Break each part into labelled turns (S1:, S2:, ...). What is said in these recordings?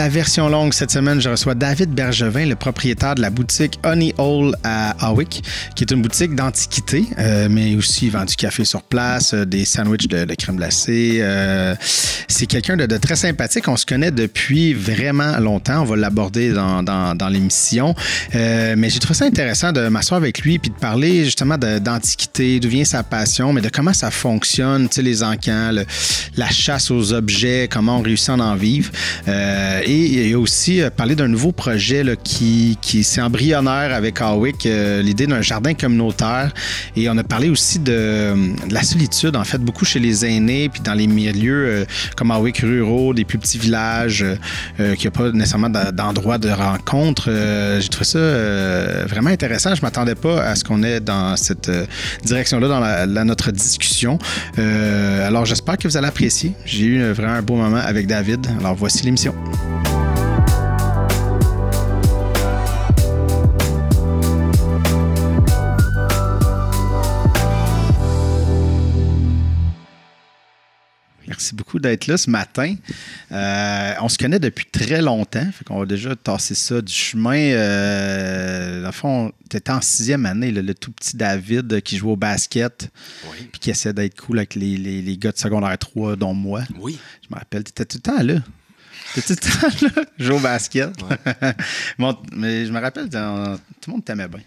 S1: la version longue, cette semaine, je reçois David Bergevin, le propriétaire de la boutique Honey Hole à Hawick, qui est une boutique d'antiquité, mais aussi vend du café sur place, des sandwichs de crème glacée. C'est quelqu'un de très sympathique. On se connaît depuis vraiment longtemps. On va l'aborder dans l'émission. Mais j'ai trouvé ça intéressant de m'asseoir avec lui puis de parler justement d'antiquité, d'où vient sa passion, mais de comment ça fonctionne, tu sais, les encans, la chasse aux objets, comment on réussit à en vivre. Et il a aussi parlé d'un nouveau projet là, qui c'est embryonnaire avec Hawick, l'idée d'un jardin communautaire. Et on a parlé aussi de la solitude, en fait, beaucoup chez les aînés, puis dans les milieux comme Hawick ruraux, des plus petits villages, qui n'ont pas nécessairement d'endroits de rencontre. J'ai trouvé ça vraiment intéressant. Je ne m'attendais pas à ce qu'on ait dans cette direction-là dans notre discussion. Alors, j'espère que vous allez apprécier. J'ai eu vraiment un beau moment avec David. Alors, voici l'émission. Merci beaucoup d'être là ce matin. On se connaît depuis très longtemps. Fait qu'on va déjà tasser ça du chemin. Dans le fond, tu étais en 6e année, le tout petit David qui jouait au basket puis qui essaie d'être cool avec les gars de secondaire 3, dont moi.
S2: Oui.
S1: Je me rappelle, tu étais tout le temps là. T'étais tout le temps là, jouer au basket. Ouais. Bon, mais je me rappelle, tout le monde t'aimait bien.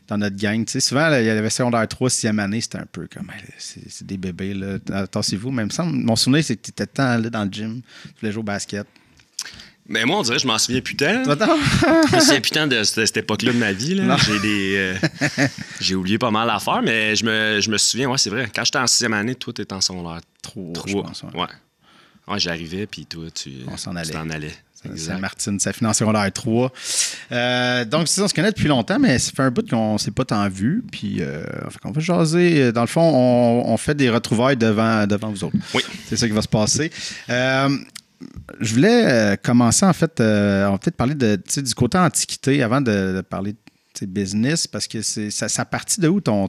S1: Dans notre gang, tu sais, souvent, là, il y avait secondaire 3, 6e année, c'était un peu comme, c'est des bébés, là, tassez-vous. Même mon souvenir, c'est que tu étais tout le temps là dans le gym, tu voulais jouer au basket.
S2: Mais moi, on dirait que je m'en souviens plus tant. Je me souviens plus tant de cette époque-là de ma vie. Là. J'ai oublié pas mal d'affaires, mais je me souviens, ouais, c'est vrai. Quand j'étais en 6e année, toi, t'étais en secondaire 3, je pense. Ouais, j'arrivais, puis toi, tu t'en allais.
S1: Saint-Martin, ça finit en secondaire 3. Donc, c'est ça, on se connaît depuis longtemps, mais ça fait un bout qu'on ne s'est pas tant vu. Puis, on va jaser. Dans le fond, on fait des retrouvailles devant vous autres.
S2: Oui. C'est
S1: ça qui va se passer. Je voulais commencer, en fait, on va peut-être parler du côté antiquité avant de parler de business, parce que ça partit de où ton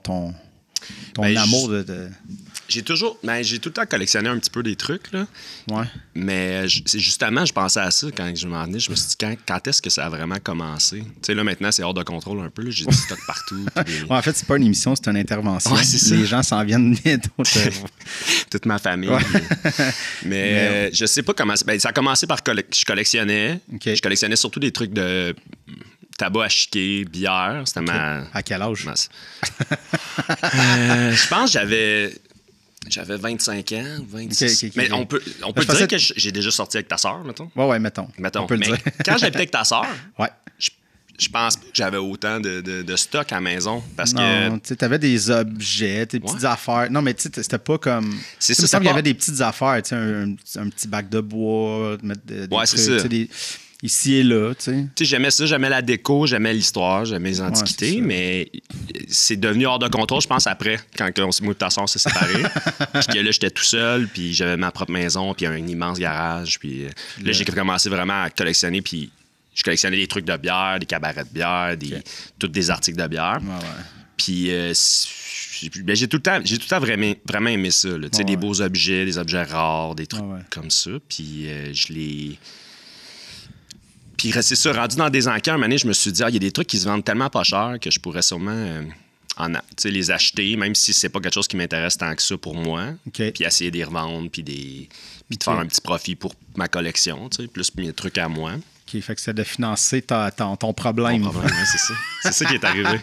S1: amour de...
S2: J'ai tout le temps collectionné un petit peu des trucs, là.
S1: Ouais.
S2: Mais c'est justement, je pensais à ça quand je m'en venais. Je me suis dit, quand est-ce que ça a vraiment commencé? Tu sais, là, maintenant, c'est hors de contrôle un peu. Là. J'ai du stock partout.
S1: En fait, c'est pas une émission, c'est une intervention.
S2: Ouais, c'est ça.
S1: Les gens s'en viennent bientôt.
S2: Toute ma famille.
S1: Ouais.
S2: Mais je sais pas comment... ça a commencé par... Je collectionnais.
S1: Okay.
S2: Je collectionnais surtout des trucs de... tabac à chiquer, bière. C'était
S1: À quel âge?
S2: Je pense que j'avais 25 ans, 26. Okay. Mais on peut dire que j'ai déjà sorti avec ta sœur, mettons.
S1: Ouais, mettons.
S2: On peut le dire. Quand j'habitais avec ta sœur,
S1: ouais.
S2: je pense pas que j'avais autant de stock à la maison. Parce
S1: non, tu avais des objets, des petites affaires. Non, mais tu sais, c'était pas comme...
S2: C'est ça,
S1: il y avait des petites affaires, tu sais, un petit bac de bois, mettre des
S2: trucs,
S1: c'est ça. Ici et là, tu sais.
S2: Tu sais, j'aimais ça, j'aimais la déco, j'aimais l'histoire, j'aimais les antiquités, mais c'est devenu hors de contrôle, je pense, après, quand moi et ta soeur s'est séparés. Puis que là, j'étais tout seul, puis j'avais ma propre maison, puis un immense garage, puis là, j'ai commencé vraiment à collectionner, puis je collectionnais des trucs de bière, des cabarets de bière, tous des articles de bière. Puis j'ai tout le temps vraiment aimé ça, tu sais, des beaux objets, des objets rares, des trucs comme ça, puis je les... Puis c'est ça, rendu dans des encans, un moment donné, je me suis dit, il y a des trucs qui se vendent tellement pas cher que je pourrais sûrement les acheter, même si c'est pas quelque chose qui m'intéresse tant que ça pour moi.
S1: Okay.
S2: Puis essayer de les revendre, puis de faire un petit profit pour ma collection, plus mes trucs à moi.
S1: OK, fait que c'est de financer ton problème.
S2: Mon problème, c'est ça. C'est ça qui est arrivé.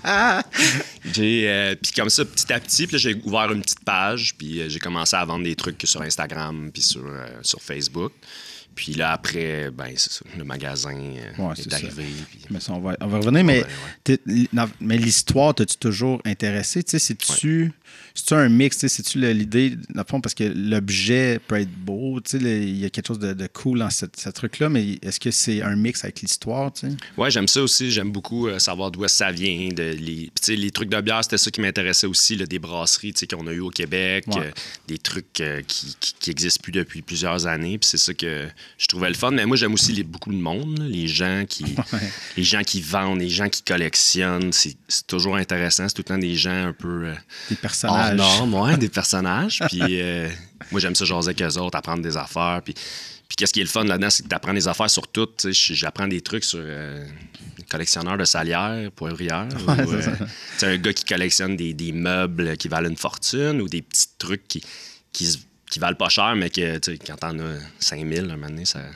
S2: Puis comme ça, petit à petit, puis là, j'ai ouvert une petite page, puis j'ai commencé à vendre des trucs sur Instagram, puis sur Facebook. Puis là, après, c'est ça, le magasin est arrivé. Puis...
S1: Mais ça, on va revenir, mais l'histoire, t'as-tu toujours intéressé? Tu sais, c'est-tu un mix? C'est-tu l'idée, dans le fond, parce que l'objet peut être beau, tu sais, il y a quelque chose de cool dans ce truc-là, mais est-ce que c'est un mix avec l'histoire, tu sais?
S2: Oui, j'aime ça aussi. J'aime beaucoup savoir d'où ça vient. Puis, tu sais, les trucs de bière, c'était ça qui m'intéressait aussi, là, des brasseries, tu sais, qu'on a eu au Québec, des trucs qui existent plus depuis plusieurs années. Puis c'est ça que je trouvais le fun. Mais moi, j'aime aussi beaucoup de monde, là, les gens qui vendent, les gens qui collectionnent. C'est toujours intéressant. C'est tout le temps des gens un peu...
S1: des personnages.
S2: Hors norme, des personnages. Puis moi, j'aime ça jaser avec eux autres, apprendre des affaires. Puis Puis qu'est-ce qui est le fun là-dedans, c'est que tu apprends des affaires sur tout. J'apprends des trucs sur les collectionneurs de salière, poivrière. C'est un gars qui collectionne des meubles qui valent une fortune ou des petits trucs qui valent pas cher, mais que quand t'en as 5000, un moment donné, ça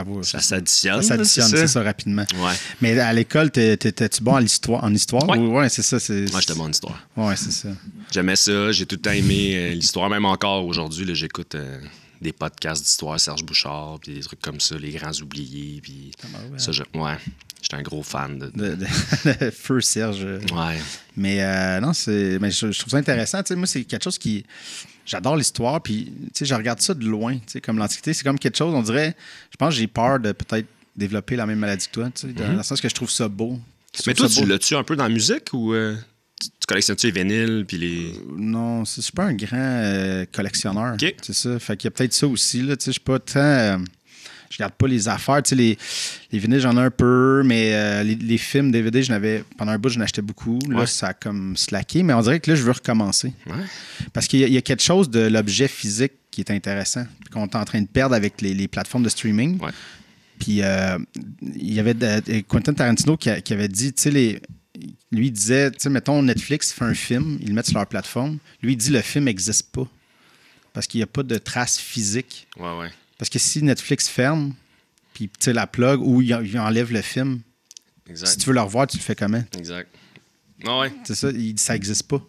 S1: vaut.
S2: Ça s'additionne.
S1: Ça s'additionne, c'est ça, rapidement.
S2: Ouais.
S1: Mais à l'école, t'étais-tu bon en histoire?
S2: Ouais.
S1: Ouais, c'est ça.
S2: Moi, j'étais bon en histoire.
S1: Ouais, c'est ça.
S2: J'aimais ça. J'ai tout le temps aimé l'histoire. Même encore aujourd'hui, là, j'écoute des podcasts d'histoire, Serge Bouchard, puis des trucs comme ça, Les Grands Oubliés. Puis ça, j'étais un gros fan
S1: de Feu Serge.
S2: Ouais.
S1: Mais non, je trouve ça intéressant. Tu sais, moi, c'est quelque chose qui... J'adore l'histoire, puis je regarde ça de loin, comme l'Antiquité. C'est comme quelque chose, on dirait... Je pense que j'ai peur de peut-être développer la même maladie que toi, dans le sens que je trouve ça beau.
S2: Mais toi, tu l'as-tu un peu dans la musique ou tu collectionnes-tu les vinyles puis les...
S1: Non, je suis pas un grand collectionneur.
S2: Okay.
S1: C'est ça. Fait qu'il y a peut-être ça aussi. Là, je suis pas tant... je regarde pas les affaires. Les vinyles, j'en ai un peu, mais les films DVD, pendant un bout, j'en achetais beaucoup. Là, ça a comme slacké, mais on dirait que là, je veux recommencer. Ouais. Parce qu'il y a quelque chose de l'objet physique qui est intéressant, qu'on est en train de perdre avec les plateformes de streaming. Ouais. Puis il y avait Quentin Tarantino qui avait dit, lui, il disait, mettons, Netflix fait un film, ils le mettent sur leur plateforme. Lui, il dit, le film n'existe pas. Parce qu'il n'y a pas de traces physiques.
S2: Ouais.
S1: Parce que si Netflix ferme, puis la plug ou il enlève le film, exact. Si tu veux le revoir, tu le fais comment?
S2: Exact. Ah ouais.
S1: C'est ça, ça n'existe pas.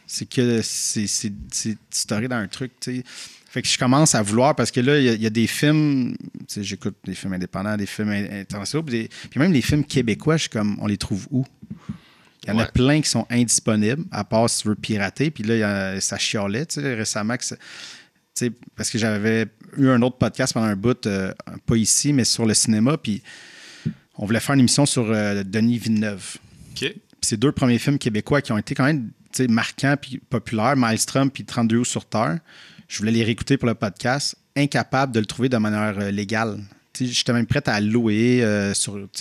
S1: C'est que c'est storé dans un truc, tu sais. Fait que je commence à vouloir, parce que là, il y a des films, j'écoute des films indépendants, des films internationaux, puis même les films québécois, je suis comme, on les trouve où? Il y en a plein qui sont indisponibles, à part si tu veux pirater. Puis là, ça chialait, récemment, parce que j'avais eu un autre podcast pendant un bout, pas ici, mais sur le cinéma, puis on voulait faire une émission sur Denis Villeneuve.
S2: OK.
S1: Puis ces 2 premiers films québécois qui ont été quand même marquants puis populaires, Maelstrom puis 32 jours sur Terre, je voulais les réécouter pour le podcast, incapable de le trouver de manière légale. J'étais même prêt à le louer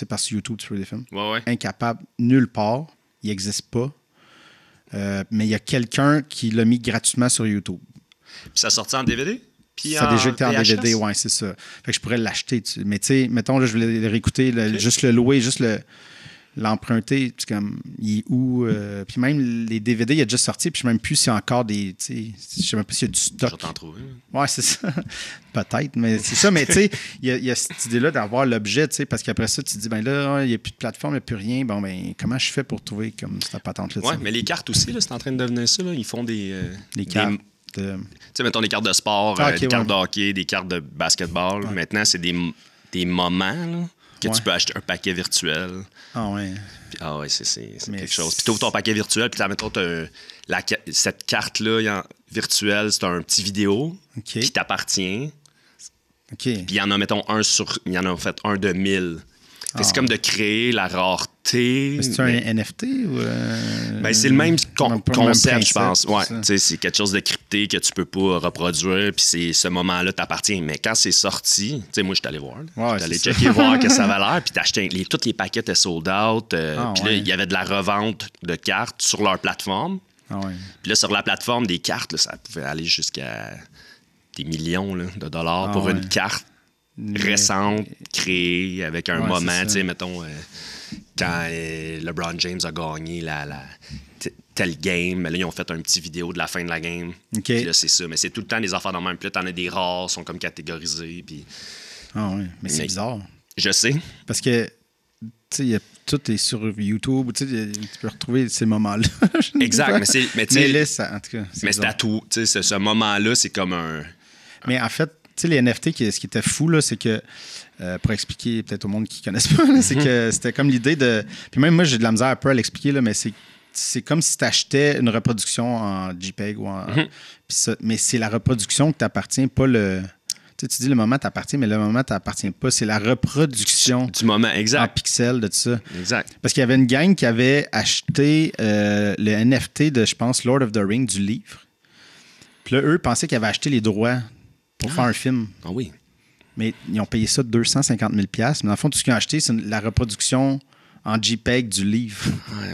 S1: par YouTube, tu vois des films.
S2: Ouais.
S1: Incapable, nulle part. Il n'existe pas. Mais il y a quelqu'un qui l'a mis gratuitement sur YouTube.
S2: Puis ça sortit en DVD? Puis
S1: ça a déjà été en DVD, oui, c'est ça. Fait que je pourrais l'acheter. Mais tu sais, mettons, là, je voulais le réécouter, juste le louer, juste l'emprunter. C'est comme, il est où? Puis même les DVD, il a déjà sorti, puis je ne sais même plus s'il y a encore des... Je ne sais même plus s'il y a du stock.
S2: Je vais t'en trouver.
S1: Oui, c'est ça. Peut-être, mais c'est ça. Mais tu sais, il y a cette idée-là d'avoir l'objet, parce qu'après ça, tu te dis, ben là, il n'y a plus de plateforme, il n'y a plus rien. Bon, ben comment je fais pour trouver comme cette patente-là?
S2: Oui, mais les cartes aussi, là, c'est en train de devenir ça. Là. Ils font des cartes. Tu sais, mettons des cartes de sport, des cartes de hockey, des cartes de basketball. Ouais. Maintenant, c'est des moments là, que tu peux acheter un paquet virtuel.
S1: Ah ouais.
S2: C'est quelque chose. Puis tu ouvres ton paquet virtuel, puis mettons, cette carte-là virtuelle, c'est un petit vidéo qui t'appartient. Puis il y en a, mettons, il y en a fait un de 1000. C'est comme de créer la rareté.
S1: C'est un NFT ou...
S2: Ben, c'est le même concept, je pense. Ouais, c'est quelque chose de crypté que tu peux pas reproduire, puis ce moment-là t'appartient. Mais quand c'est sorti, moi, je suis allé voir. Je suis allé checker voir que ça avait l'air, puis t'achetais tous les paquets étaient sold out. Puis là, il y avait de la revente de cartes sur leur plateforme. Puis là, sur la plateforme, des cartes, là, ça pouvait aller jusqu'à des millions là, de dollars pour une carte récente, créée, avec un moment, tu sais, mettons, quand LeBron James a gagné tel game, là, ils ont fait un petit vidéo de la fin de la game. Puis là, c'est ça. Mais c'est tout le temps des affaires dans le même. Puis là, t'en as des rares, sont comme catégorisés. Puis...
S1: Ah oui, mais c'est bizarre.
S2: Je sais.
S1: Parce que, tu sais, tout est sur YouTube. Tu peux retrouver ces moments-là.
S2: Exact. Mais
S1: là, ça, en tout cas,
S2: mais c'est à tout. Tu sais, ce moment-là, c'est comme un...
S1: Mais en fait, tu sais, les NFT, ce qui était fou, là, c'est que, pour expliquer peut-être au monde qui ne connaissent pas, là, c'est que c'était comme l'idée de... Puis même moi, j'ai de la misère un peu à l'expliquer, là, mais c'est comme si tu achetais une reproduction en JPEG ou en... mais c'est la reproduction que t'appartient, pas le... Tu dis le moment t'appartient, mais le moment t'appartient pas. C'est la reproduction
S2: du moment, exact.
S1: En pixels de tout ça.
S2: Exact.
S1: Parce qu'il y avait une gang qui avait acheté le NFT de, je pense, Lord of the Rings, du livre. Puis là, eux pensaient qu'ils avaient acheté les droits pour faire un film.
S2: Ah oui.
S1: Mais ils ont payé ça 250 000 $. Mais dans le fond, tout ce qu'ils ont acheté, c'est la reproduction en JPEG du livre.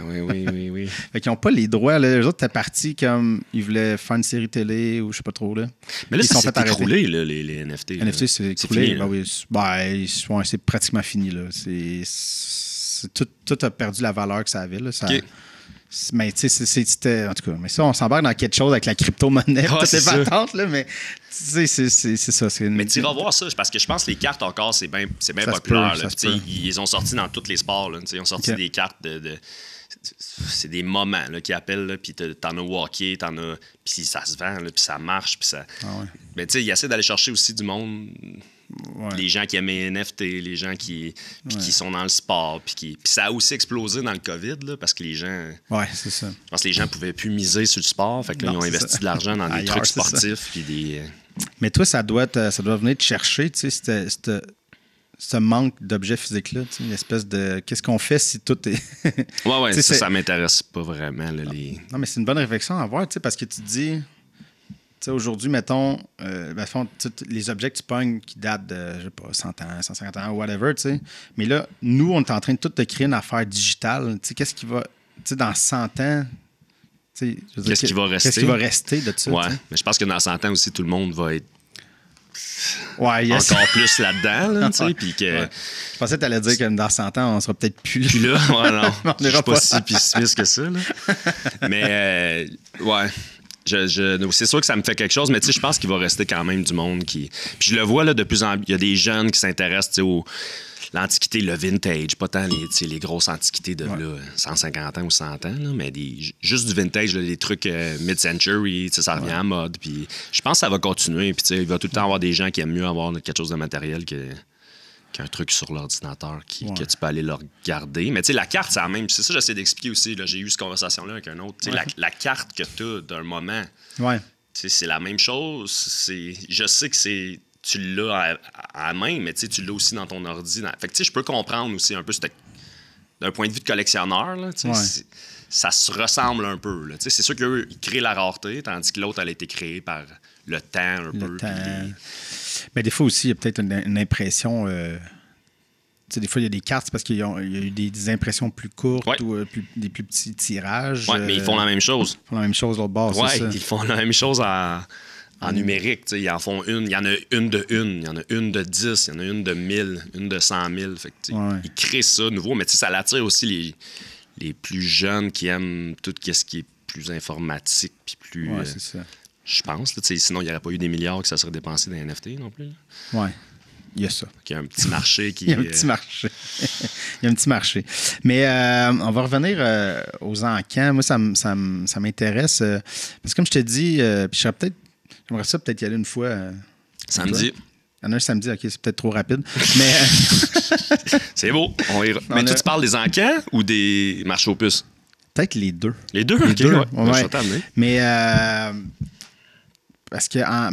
S2: Oui.
S1: Fait qu'ils n'ont pas les droits. Là. Eux autres, t'es parti comme ils voulaient faire une série télé ou je sais pas trop. Là.
S2: Mais là, ça s'est écroulé, là, les NFT.
S1: Les NFT, c'est écroulé. Ben oui, c'est pratiquement fini. Là. Tout a perdu la valeur que ça avait. Là. Ça, mais tu sais, c'était. En tout cas, mais ça, on s'embarque dans quelque chose avec la crypto-monnaie. Toutes les patentes, là, mais tu sais, c'est ça.
S2: Mais tu iras voir ça, parce que je pense que les cartes encore, c'est bien populaire. Ils ont sorti dans tous les sports. Là, ils ont sorti des cartes c'est des moments là, qu'ils appellent, puis t'en as walké, puis ça se vend, puis ça marche, puis ça... Mais tu sais, ils essaient d'aller chercher aussi du monde... Les gens qui aiment les NFT, les gens qui sont dans le sport. Puis ça a aussi explosé dans le COVID, là, parce que les gens...
S1: c'est ça.
S2: Je pense que les gens ne pouvaient plus miser sur le sport. Fait que là, ils ont investi de l'argent dans des trucs sportifs. Puis des...
S1: Mais toi, ça doit venir te chercher, tu sais, ce manque d'objets physiques-là, tu sais, une espèce de... Qu'est-ce qu'on fait si tout est...
S2: ça m'intéresse pas vraiment. Là,
S1: Non, mais c'est une bonne réflexion à avoir, tu sais, parce que tu te dis... Tu sais, aujourd'hui, mettons, les objets que tu pognes qui datent de, je sais pas, 100 ans, 150 ans, whatever, tu sais. Mais là, nous, on est en train de tout de créer une affaire digitale. Tu sais, qu'est-ce qui va... Tu sais, dans 100 ans...
S2: Qu'est-ce qui va rester?
S1: Qu'est-ce qui va rester de ça?
S2: Ouais, mais je pense que dans 100 ans aussi, tout le monde va être
S1: yes.
S2: encore plus là-dedans. Là, puis que...
S1: Je pensais que tu allais dire que dans 100 ans, on sera peut-être plus là.
S2: Puis là, non.
S1: On
S2: je suis pas si pessimiste que ça. Là. Mais, c'est sûr que ça me fait quelque chose, mais je pense qu'il va rester quand même du monde qui... Puis je le vois là, de plus en plus. Il y a des jeunes qui s'intéressent l'Antiquité, le vintage, pas tant les grosses antiquités de là, 150 ans ou 100 ans, là, mais juste du vintage, là, des trucs mid-century, ça revient à mode. Puis je pense que ça va continuer. Puis il va tout le temps avoir des gens qui aiment mieux avoir quelque chose de matériel qu'un truc sur l'ordinateur que tu peux aller le regarder. Mais la carte, c'est la même. C'est ça que j'essaie d'expliquer aussi. Là, j'ai eu cette conversation-là avec un autre. La carte que tu as d'un moment, c'est la même chose. Je sais que tu l'as à la main, mais tu l'as aussi dans ton ordi. Fait que je peux comprendre aussi un peu d'un point de vue de collectionneur. Là, ça se ressemble un peu. Là. C'est sûr qu'eux, ils créent la rareté, tandis que l'autre, elle a été créée par le temps un peu.
S1: Mais des fois aussi, il y a peut-être une impression... des fois, il y a des cartes parce qu'il y a eu des impressions plus courtes ou des plus petits tirages.
S2: Oui, mais ils font la même chose.
S1: Ils font la même chose l'autre bord, c'est ça.
S2: Ils font la même chose en numérique. Ils en font une. Il y en a une de 1, il y en a une de 10, il y en a une de 1000, une de 100 000. Fait que, ils créent ça nouveau, mais ça l'attire aussi les plus jeunes qui aiment tout ce qui est plus informatique puis plus...
S1: c'est ça.
S2: Je pense. Sinon, il n'y aurait pas eu des milliards que ça serait dépensé dans les NFT non plus.
S1: Oui, il y a ça.
S2: Il y a un petit marché qui...
S1: Il y a un petit marché. Il y a un petit marché. Mais on va revenir aux encans. Moi, ça m'intéresse. Parce que comme je te dis, puis j'aimerais ça peut-être y aller une fois.
S2: Samedi.
S1: Il y en a un samedi, OK, c'est peut-être trop rapide. Mais
S2: c'est beau. Mais toi, tu parles des encans ou des marchés aux puces?
S1: Peut-être les deux.
S2: Les deux? OK, ouais.
S1: Mais... parce que, en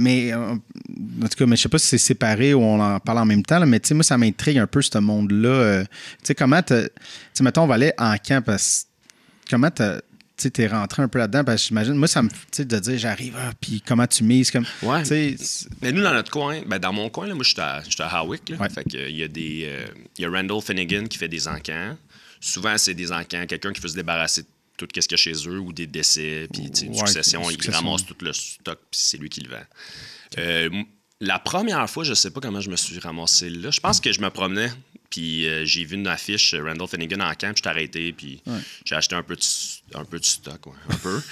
S1: tout cas, mais je sais pas si c'est séparé ou on en parle en même temps, là, mais tu sais, moi, ça m'intrigue un peu, ce monde-là. Tu sais, comment mettons, on va aller en camp, parce comment tu t'es rentré un peu là-dedans, parce que j'imagine, moi, ça me, tu sais, de dire, j'arrive, puis comment tu mises, comme,
S2: mais nous, dans notre coin, dans mon coin, là, moi, je suis à Hawick, là, fait que il y a Randall Finnegan qui fait des encans. Souvent, c'est des encans, quelqu'un qui veut se débarrasser de tout ce qu'il y a chez eux ou des décès, puis une succession, il ramasse tout le stock, puis c'est lui qui le vend. La première fois, je sais pas comment je me suis ramassé là. Je pense que je me promenais, puis j'ai vu une affiche Randall Finnegan en camp, puis je t'ai arrêté, puis j'ai acheté un peu de stock, un peu.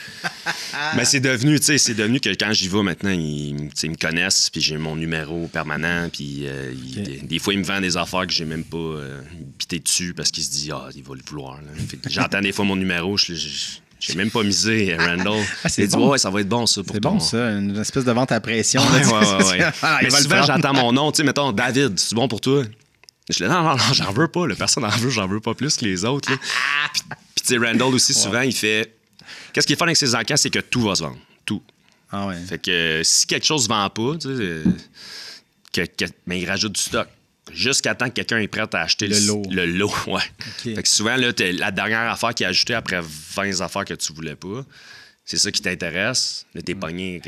S2: Mais c'est devenu que quand j'y vais maintenant, ils me connaissent, puis j'ai mon numéro permanent, puis des fois, ils me vendent des affaires que j'ai même pas pité dessus parce qu'ils se disent « il va le vouloir. » J'entends des fois mon numéro, j'ai même pas misé, Randall. Il dit « ça va être bon, ça, pour toi. »
S1: C'est bon, ça, une espèce de vente à pression.
S2: Ouais. Mais souvent, j'entends mon nom, mettons, David, c'est bon pour toi? Je dis non, j'en veux pas. Personne n'en veut, j'en veux pas plus que les autres. Puis tu sais, Randall aussi, souvent, il fait... Qu'est-ce qu'il est fun avec ses encans, c'est que tout va se vendre. Tout.
S1: Ah ouais.
S2: Fait que si quelque chose ne vend pas, tu sais, mais il rajoute du stock. Jusqu'à temps que quelqu'un est prêt à acheter le lot, ouais. Okay. Fait que souvent, là, la dernière affaire qu'il a ajoutée après 20 affaires que tu voulais pas, c'est ça qui t'intéresse. Là, t'es pogné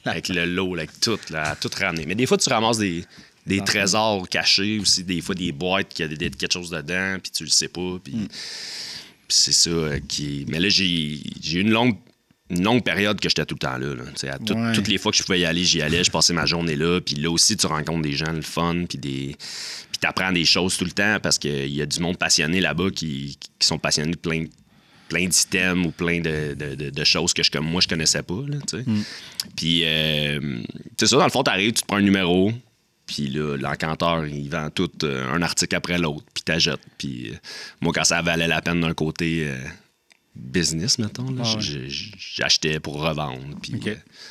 S2: avec le lot, avec tout, là, à tout ramener. Mais des fois, tu ramasses des des trésors cachés aussi, des fois des boîtes qui a quelque chose dedans, puis tu le sais pas. Puis c'est ça qui... Mais là, j'ai eu une longue période que j'étais tout le temps là. Toutes les fois que je pouvais y aller, j'y allais, je passais ma journée là. Puis là aussi, tu rencontres des gens, le fun, puis t'apprends des choses tout le temps parce qu'il y a du monde passionné là-bas qui sont passionnés de plein d'items ou plein de choses que moi, je connaissais pas. Puis, c'est ça, dans le fond, t'arrives, tu te prends un numéro, puis là, l'encanteur, il vend tout un article après l'autre, puis t'achètes. Puis moi, quand ça valait la peine d'un côté business, mettons, là, j'achetais pour revendre. Puis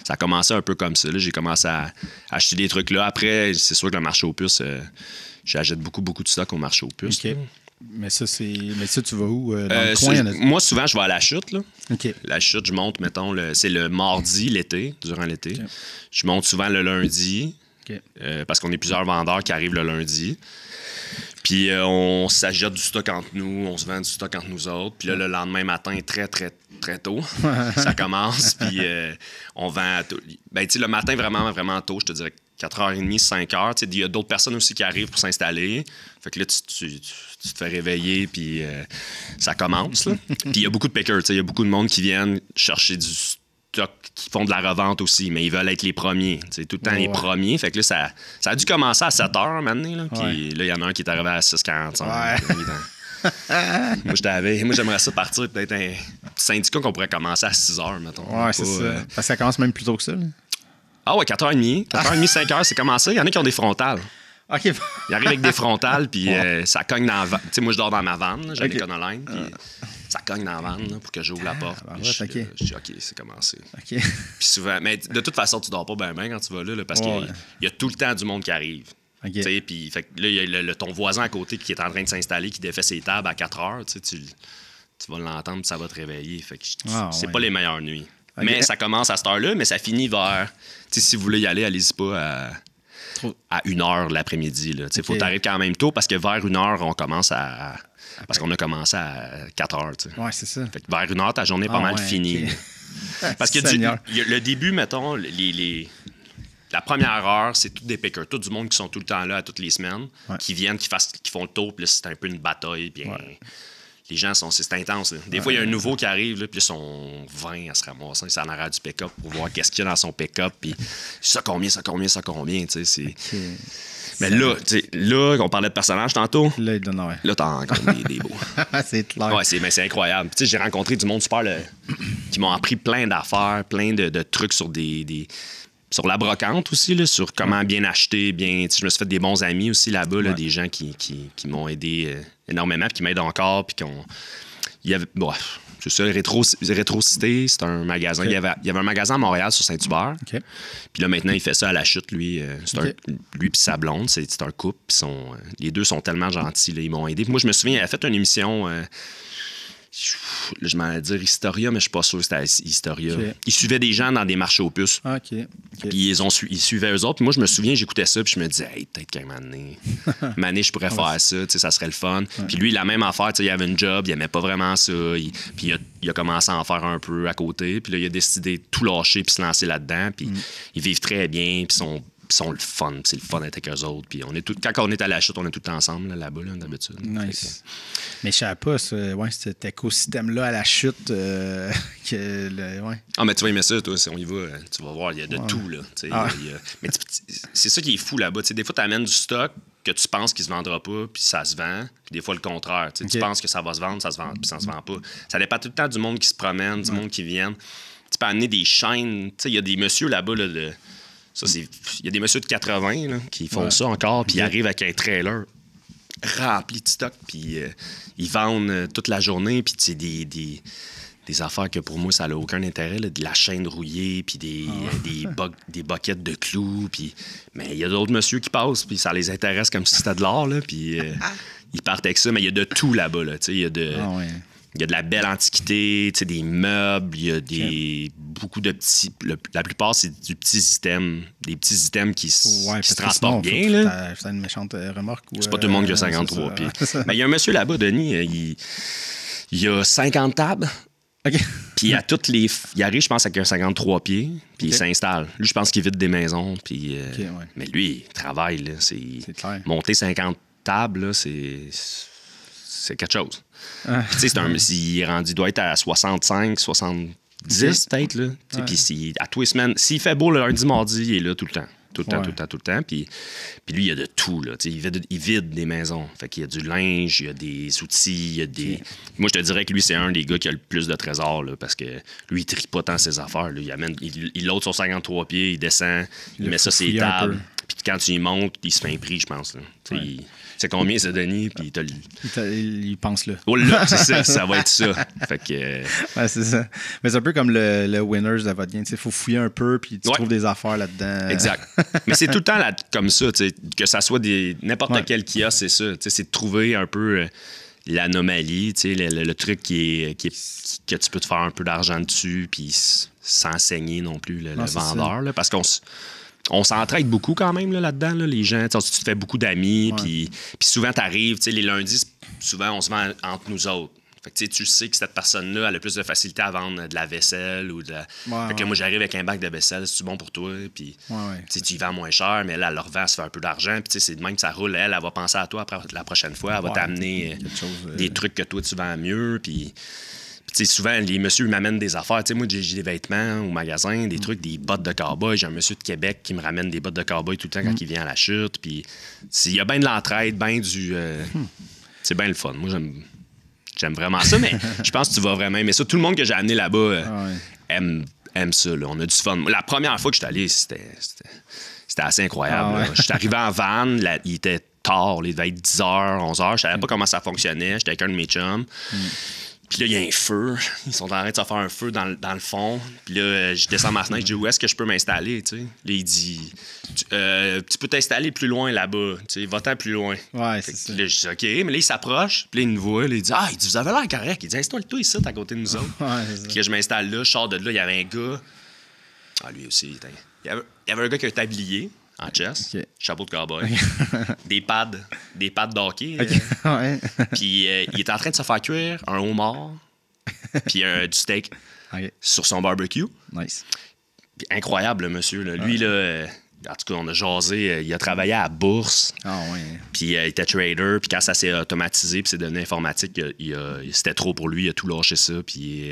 S2: ça a commencé un peu comme ça. Là. J'ai commencé à acheter des trucs là. Après, c'est sûr que le marché aux puces, j'achète beaucoup de stock au marché aux puces.
S1: Mais ça, tu vas où? Dans le coin,
S2: moi, souvent, je vais à la chute. Là.
S1: Okay.
S2: La chute, je monte, mettons, c'est le mardi, durant l'été. Okay. Je monte souvent le lundi, parce qu'on est plusieurs vendeurs qui arrivent le lundi. Puis on s'achète du stock entre nous, on se vend du stock entre nous autres. Puis là, le lendemain matin, très, très, très tôt, ça commence. Puis on vend... Ben, tu sais, le matin, vraiment, vraiment tôt, je te dirais 4h30, 5h. Il y a d'autres personnes aussi qui arrivent pour s'installer. Fait que là, tu te fais réveiller, puis ça commence. Là. Puis il y a beaucoup de pickers. Il y a beaucoup de monde qui viennent chercher du stock, qui font de la revente aussi, mais ils veulent être les premiers. Tout le temps les premiers. Fait que là, ça a dû commencer à 7h maintenant. Puis là, il y en a un qui est arrivé à 6h45. Moi, j'aimerais ça partir peut-être un syndicat qu'on pourrait commencer à 6h, mettons.
S1: Ouais, c'est ça. Parce que ça commence même plus tôt que ça. Là.
S2: Ah ouais, 4h30. 4h30, 5h, c'est commencé. Il y en a qui ont des frontales.
S1: OK.
S2: Ils arrivent avec des frontales, puis ça cogne dans la vanne. Tu sais, moi, je dors dans ma vanne, j'ai l'éconoline, puis ça cogne dans la vanne là, pour que j'ouvre la porte. Je dis, OK, c'est commencé. Puis souvent, mais de toute façon, tu dors pas bien quand tu vas là parce qu'il y a tout le temps du monde qui arrive. Puis là, il y a ton voisin à côté qui est en train de s'installer, qui défait ses tables à 4h. Tu vas l'entendre, puis ça va te réveiller. Fait que c'est pas les meilleures nuits. Mais ça commence à cette heure-là, mais ça finit vers... Si vous voulez y aller, allez-y pas à 1h l'après-midi. Il faut t'arriver quand même tôt parce que vers 1h, on commence à... Parce qu'on a commencé à 4h.
S1: Oui, c'est ça.
S2: Fait que vers 1h, ta journée est pas mal finie. Okay. Parce que le début, mettons, la première heure, c'est tous des pickers. Tout du monde qui sont tout le temps là, toutes les semaines, qui viennent, qui font le tour, puis là, c'est un peu une bataille. Puis les gens c'est intense. Là. Des fois, il y a un nouveau qui arrive, là, puis ils sont 20 à se ramasser. Ils s'en arrêtent du pick-up pour voir qu'est-ce qu'il y a dans son pick-up. Puis ça combien. Mais là, on parlait de personnages tantôt. Là, t'as encore des beaux.
S1: C'est clair.
S2: Ouais, c'est incroyable. J'ai rencontré du monde super qui m'ont appris plein d'affaires, plein de trucs sur sur la brocante aussi, là, sur comment bien acheter, bien. Je me suis fait des bons amis aussi là-bas, là, des gens qui m'ont aidé énormément, puis qui m'aident encore, puis il y avait. Bon, c'est ça, Rétrocité, c'est un magasin. Il y avait un magasin à Montréal sur Saint-Hubert. Puis là, maintenant, il fait ça à la chute, lui. Lui puis sa blonde, c'est un couple. Les deux sont tellement gentils, là, ils m'ont aidé. Puis moi, je me souviens, il avait fait une émission. Je m'en allais dire Historia, mais je suis pas sûr que c'était Historia. Ils suivaient des gens dans des marchés aux puces. Puis ils suivaient eux autres. Puis moi, je me souviens, j'écoutais ça, puis je me disais, hey, peut-être qu'un moment donné, je pourrais faire ça, ça serait le fun. Puis lui, la même affaire, il avait une job, il aimait pas vraiment ça. Puis il a commencé à en faire un peu à côté. Puis là, il a décidé de tout lâcher, puis se lancer là-dedans. Puis ils vivent très bien, puis sont le fun. C'est le fun d'être avec eux autres. Puis quand on est à la chute, on est tout le temps ensemble là-bas, d'habitude.
S1: Nice. Mais je savais pas, cet écosystème-là à la chute.
S2: Ah, mais tu vas aimer ça, toi. On y va. Tu vas voir, il y a de tout, là. Mais c'est ça qui est fou là-bas. Des fois, tu amènes du stock que tu penses qu'il se vendra pas, puis ça se vend. Puis des fois, le contraire. Tu penses que ça va se vendre, ça se vend, puis ça se vend pas. Ça dépend tout le temps du monde qui se promène, du monde qui vient. Tu peux amener des chaînes. Il y a des messieurs là-bas, il y a des messieurs de 80 là, qui font ça encore, puis ils arrivent avec un trailer rempli de stock, puis ils vendent toute la journée, puis c'est des affaires que pour moi, ça n'a aucun intérêt, là, de la chaîne rouillée, puis des buckets de clous, puis... Mais il y a d'autres messieurs qui passent, puis ça les intéresse comme si c'était de l'or, là, puis ils partent avec ça, mais il y a de tout là-bas, là, il y a de... Il y a de la belle antiquité, des meubles, il y a beaucoup de petits... La plupart, c'est des petits items qui se transportent bien. Là.
S1: C'est une méchante remorque.
S2: C'est pas tout le monde qui a 53 pieds. Mais il y a un monsieur là-bas, Denis, il y a 50 tables. Puis il arrive, je pense, avec un 53 pieds, puis il s'installe. Lui, je pense qu'il vide des maisons. Puis, mais lui, il travaille. Là, c'est clair. Monter 50 tables, là, c'est quelque chose. Puis, il est rendu, il doit être à 65, 70 peut-être. Là. Puis à tous les semaines, s'il fait beau le lundi, mardi, il est là tout le temps. Tout le temps. Puis lui, il y a de tout. Là. Il vide des maisons. Fait qu'il y a du linge, il y a des outils, il y a des... Moi, je te dirais que lui, c'est un des gars qui a le plus de trésors, là, parce que lui, il trie pas tant ses affaires. Là. Il load sur 53 pieds, il descend, il met ça sur les tables. Puis quand tu y montes, il se fait un prix, je pense. Là. C'est combien, ça, Denis? Puis
S1: il pense là.
S2: Oh là, c'est ça, ça va être ça. Fait que...
S1: c'est ça. Mais c'est un peu comme le winners de votre game. Il faut fouiller un peu, puis tu trouves des affaires là-dedans.
S2: Exact. Mais c'est tout le temps comme ça, que ça soit n'importe quel kiosque, c'est ça. C'est de trouver un peu l'anomalie, le truc que tu peux te faire un peu d'argent dessus, puis sans saigner non plus le vendeur. Là, parce qu'on s'entraide beaucoup quand même là-dedans, là, les gens. Tu te fais beaucoup d'amis, puis souvent, tu arrives, les lundis, souvent, on se vend entre nous autres. Fait que, tu sais que cette personne-là, elle a plus de facilité à vendre de la vaisselle ou de la... Fait que moi, j'arrive avec un bac de vaisselle, c'est bon pour toi, puis tu y vends moins cher, mais là, elle leur vend, ça fait un peu d'argent, puis c'est de même que ça roule. Elle va penser à toi après, la prochaine fois, elle va t'amener des trucs que toi, tu vends mieux, puis... souvent, les messieurs m'amènent des affaires. Moi, j'ai des vêtements au magasin, des trucs, des bottes de cowboy. J'ai un monsieur de Québec qui me ramène des bottes de cowboy tout le temps quand il vient à la chute. Puis, il y a bien de l'entraide, bien du... C'est bien le fun. Moi, j'aime vraiment ça, mais je pense que tu vas vraiment aimer ça. Tout le monde que j'ai amené là-bas aime ça. Là. On a du fun. La première fois que je suis allé, c'était assez incroyable. Je suis arrivé en van, il était tard, il devait être 10h, 11h. Je savais pas comment ça fonctionnait. J'étais avec un de mes chums. Puis là, il y a un feu. Ils sont en train de se faire un feu dans le fond. Puis là, je descends ma fenêtre. Je dis, où est-ce que je peux m'installer? T'sais? Là, il dit, tu peux t'installer plus loin là-bas. Va-t'en plus loin.
S1: Ouais, c'est ça.
S2: Là, je dis, OK. Mais là, il s'approche. Puis là, il nous voit. Là, il dit, vous avez l'air correct. Il dit, installe-toi ici, à côté de nous autres. Puis là, je m'installe là. Je sors de là. Il y avait un gars. Lui aussi. Il y avait un gars qui a un tablier en chess, chapeau de cowboy, des pads d'hockey. Puis il était en train de se faire cuire un homard, puis du steak sur son barbecue.
S1: Nice.
S2: Puis, incroyable, le monsieur. Là. Lui, là, en tout cas, on a jasé. Il a travaillé à la bourse. Puis il était trader. Puis quand ça s'est automatisé, puis c'est devenu informatique, c'était trop pour lui. Il a tout lâché ça. Puis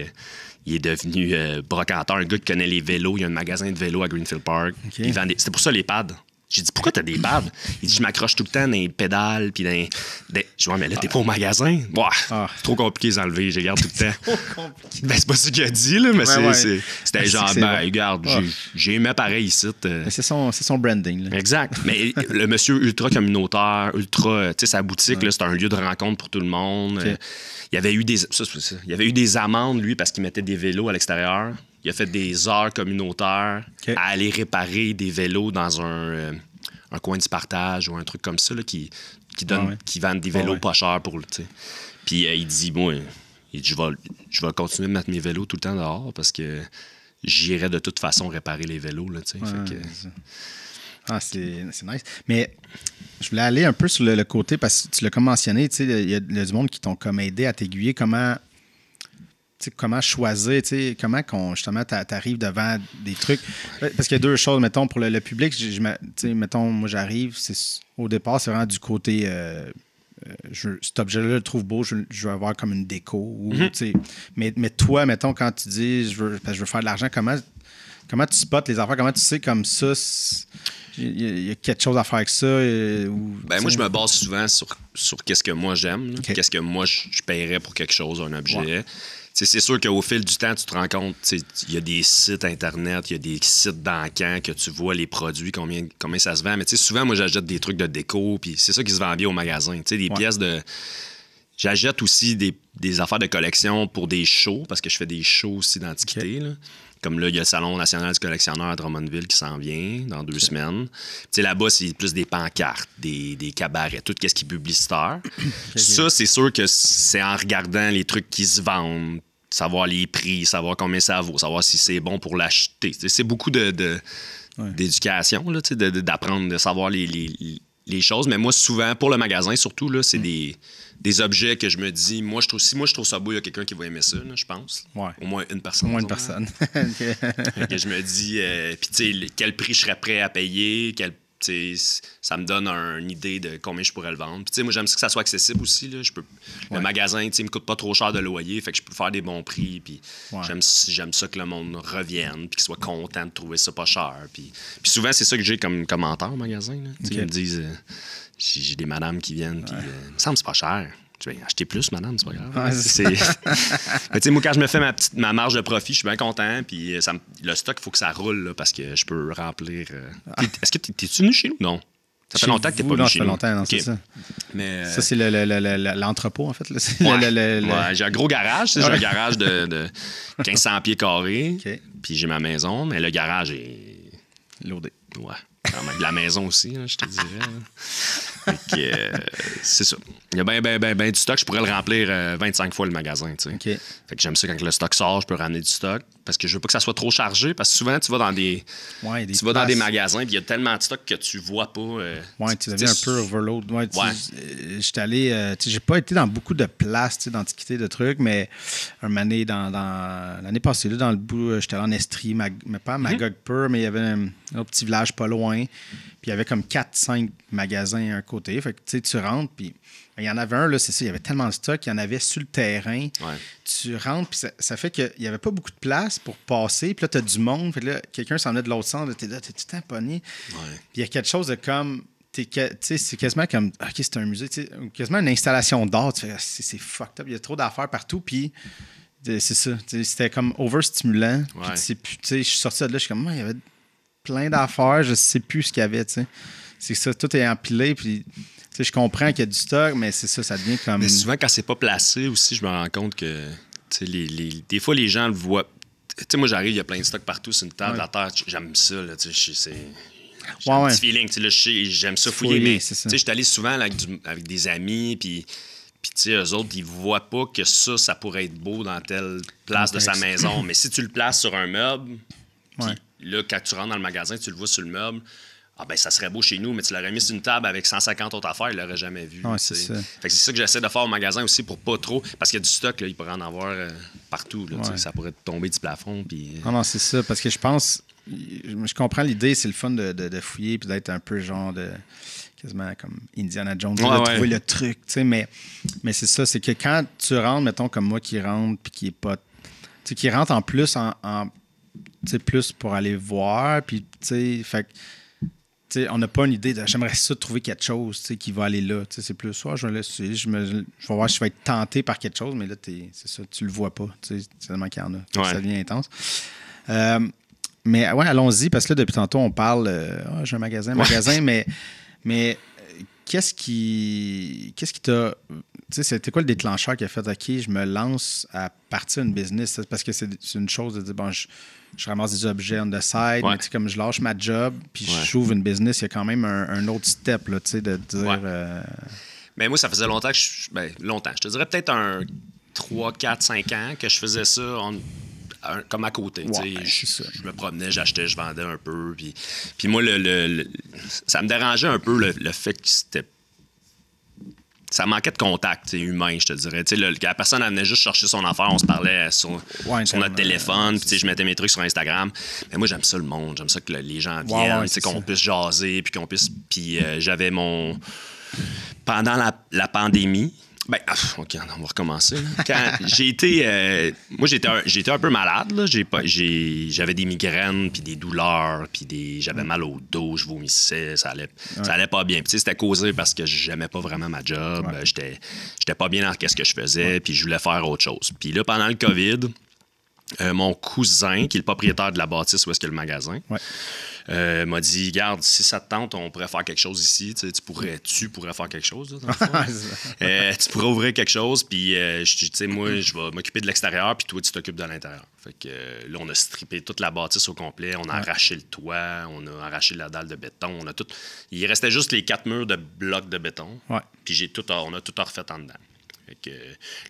S2: il est devenu brocanteur. Un gars qui connaît les vélos. Il y a un magasin de vélos à Greenfield Park. C'était pour ça les pads. J'ai dit, pourquoi t'as des pads? Il dit, je m'accroche tout le temps dans les pédales. Puis je dis, mais là, t'es pas au magasin? C'est trop compliqué de les enlever. Je garde tout le temps.
S1: Trop compliqué.
S2: C'est pas ça qu'il a dit, là, mais c'était genre, regarde, j'ai aimé pareil ici.
S1: C'est son branding. Là.
S2: Exact. Mais le monsieur ultra communautaire, sa boutique, là, c'est un lieu de rencontre pour tout le monde. Il y avait eu des amendes, lui, parce qu'il mettait des vélos à l'extérieur. Il a fait des heures communautaires à aller réparer des vélos dans un coin du partage ou un truc comme ça, là, qui vendent des vélos pas chers pour... Puis il dit, je vais continuer de mettre mes vélos tout le temps dehors parce que j'irai de toute façon réparer les vélos. Là, c'est
S1: nice. Mais je voulais aller un peu sur le côté, parce que tu l'as comme mentionné, il y a du monde qui t'ont comme aidé à t'aiguiller. Comment choisir, comment justement t'arrives devant des trucs. Parce qu'il y a deux choses, mettons, pour le public. Mettons, moi j'arrive, au départ, c'est vraiment du côté cet objet-là, je le trouve beau, je veux avoir comme une déco. Mais toi, mettons, quand tu dis je veux faire de l'argent, comment tu spots les affaires? Comment tu sais comme ça, il y a quelque chose à faire avec ça?
S2: Moi, je me base souvent sur qu'est-ce que moi j'aime, qu'est-ce que moi je paierais pour quelque chose, un objet. C'est sûr qu'au fil du temps, tu te rends compte, il y a des sites Internet, il y a des sites d'encan que tu vois les produits, combien ça se vend. Mais souvent, moi, j'achète des trucs de déco, puis c'est ça qui se vend bien au magasin. Des pièces de... J'achète aussi des affaires de collection pour des shows, parce que je fais des shows aussi d'antiquité. Là. Comme là, il y a le Salon national du collectionneur à Drummondville qui s'en vient dans 2 semaines. Là-bas, c'est plus des pancartes, des cabarets, tout ce qui est publicitaire. Ça, c'est sûr que c'est en regardant les trucs qui se vendent, savoir les prix, savoir combien ça vaut, savoir si c'est bon pour l'acheter. C'est beaucoup d'éducation, là, d'apprendre, de savoir les choses. Mais moi, souvent, pour le magasin, surtout, là, c'est des objets que je me dis, si moi je trouve ça beau, il y a quelqu'un qui va aimer ça, là, je pense.
S1: Ouais.
S2: Au moins une personne.
S1: Au moins une personne.
S2: Que je me dis, puis tu sais, quel prix je serais prêt à payer, ça me donne une idée de combien je pourrais le vendre. Puis tu sais, moi, j'aime ça que ça soit accessible aussi. Là. Le magasin, tu sais, me coûte pas trop cher de loyer, fait que je peux faire des bons prix. Puis j'aime ça que le monde revienne, puis qu'il soit content de trouver ça pas cher. Puis souvent, c'est ça que j'ai comme commentaire au magasin. Là. Ils me disent, j'ai des madames qui viennent, puis il me semble que c'est pas cher. Je vais acheter plus, madame, c'est pas grave. Mais tu sais, moi, quand je me fais ma marge de profit, je suis bien content. Puis le stock, il faut que ça roule là, parce que je peux remplir. Est-ce que t'es-tu venu chez nous? Non. Ça fait longtemps que t'es pas venu chez nous.
S1: Non, ça fait longtemps, non, c'est ça.
S2: Mais,
S1: ça, c'est l'entrepôt, en fait. Là.
S2: J'ai un gros garage. J'ai un garage de 1500 pieds carrés. Puis j'ai ma maison, mais le garage est...
S1: loadé.
S2: Ouais. Quand même. La maison aussi, là, je te dirais. Fait que, c'est ça. Il y a bien du stock. Je pourrais le remplir 25 fois le magasin. Tu sais. Fait que j'aime ça quand le stock sort, je peux ramener du stock. Parce que je veux pas que ça soit trop chargé. Parce que souvent, tu vas dans des magasins et il y a tellement de stock que tu vois pas.
S1: Tu deviens un peu overload. J'étais allé. J'ai pas été dans beaucoup de places d'antiquité, de trucs, mais un moment donné, dans l'année passée, là, dans le bout, j'étais allé en Estrie, mais pas à Magog-Pur, mais il y avait un petit village pas loin. Puis il y avait comme 4-5 magasins à un côté. Fait que tu rentres, puis il y en avait un, là, c'est ça, il y avait tellement de stock, il y en avait sur le terrain. Tu rentres, puis ça fait qu'il n'y avait pas beaucoup de place pour passer. Puis là, tu as du monde. Fait que là, quelqu'un s'en venait de l'autre sens. T'es là, t'es tout tamponné. Puis il y a quelque chose de comme... c'est quasiment comme... OK, c'est un musée. Quasiment une installation d'art. Tu fais, c'est fucked up. Il y a trop d'affaires partout. Puis c'est ça. C'était comme overstimulant. Puis je suis sorti de là, je suis comme... Il y avait plein d'affaires. Je sais plus ce qu'il y avait. T'sais. C'est ça. Tout est empilé. Puis... je comprends qu'il y a du stock, mais c'est ça, ça devient comme...
S2: Mais souvent, quand c'est pas placé aussi, je me rends compte que des fois, les gens le voient. Moi, j'arrive, il y a plein de stock partout sur une table à terre. J'aime ça. Là, c'est un petit feeling. Là, j'aime ça fouiller. Mais je suis allé souvent là, avec des amis, puis eux autres, ils voient pas que ça pourrait être beau dans telle place de sa maison. Mais si tu le places sur un meuble, puis là, quand tu rentres dans le magasin, tu le vois sur le meuble... ça serait beau chez nous, mais tu l'aurais mis sur une table avec 150 autres affaires, il l'aurait jamais vu.
S1: C'est ça.
S2: Fait que c'est ça que j'essaie de faire au magasin aussi pour pas trop. Parce qu'il y a du stock, là, il pourrait en avoir partout. Là, ça pourrait tomber du plafond. Puis...
S1: Non, c'est ça. Parce que je pense. Je comprends l'idée, c'est le fun de fouiller puis d'être un peu genre de. Quasiment comme Indiana Jones, de trouver le truc. Mais c'est ça, c'est que quand tu rentres, mettons comme moi qui rentre puis qui est pas. Qui rentre en plus en plus pour aller voir. Puis, fait on n'a pas une idée de j'aimerais ça trouver quelque chose qui va aller là. C'est plus ça, je vais laisser. Je vais voir si je vais être tenté par quelque chose, mais là, c'est ça, tu le vois pas. C'est tellement qu'il y en a. Ça devient intense. Mais ouais, allons-y, parce que là, depuis tantôt, on parle j'ai un magasin, mais qu'est-ce qui t'a. C'était quoi le déclencheur qui a fait OK, je me lance à partir d'une business? Parce que c'est une chose de dire bon, je ramasse des objets on the side, mais comme je lâche ma job, puis j'ouvre une business, il y a quand même un autre step là, de dire.
S2: Mais moi, ça faisait longtemps que longtemps. Je te dirais peut-être un 3, 4, 5 ans que je faisais ça comme à côté. Je me promenais, j'achetais, je vendais un peu. Puis moi, ça me dérangeait un peu le fait que c'était. Ça manquait de contact humain, je te dirais. La personne, elle venait juste chercher son affaire, on se parlait sur notre téléphone, puis je mettais mes trucs sur Instagram. Mais moi, j'aime ça le monde, j'aime ça que les gens viennent, qu'on puisse jaser, puis qu'on puisse... Puis j'avais mon... Pendant la pandémie... OK, on va recommencer. Quand j'ai été... moi, j'étais un peu malade. Là. J'avais des migraines, puis des douleurs, puis j'avais mal au dos, je vomissais, ça allait pas bien. Puis c'était causé parce que j'aimais pas vraiment ma job. J'étais pas bien dans ce que je faisais, puis je voulais faire autre chose. Puis là, pendant le COVID, mon cousin, qui est le propriétaire de la bâtisse où est-ce qu'il y a le magasin, m'a dit, garde, si ça te tente, on pourrait faire quelque chose ici. Tu pourrais faire quelque chose. Là, dans le fond. Tu pourrais ouvrir quelque chose, puis moi, je vais m'occuper de l'extérieur, puis toi, tu t'occupes de l'intérieur. Fait que là, on a strippé toute la bâtisse au complet, on a arraché le toit, on a arraché la dalle de béton, on a tout. Il restait juste les 4 murs de blocs de béton, puis on a tout refait en dedans. Fait que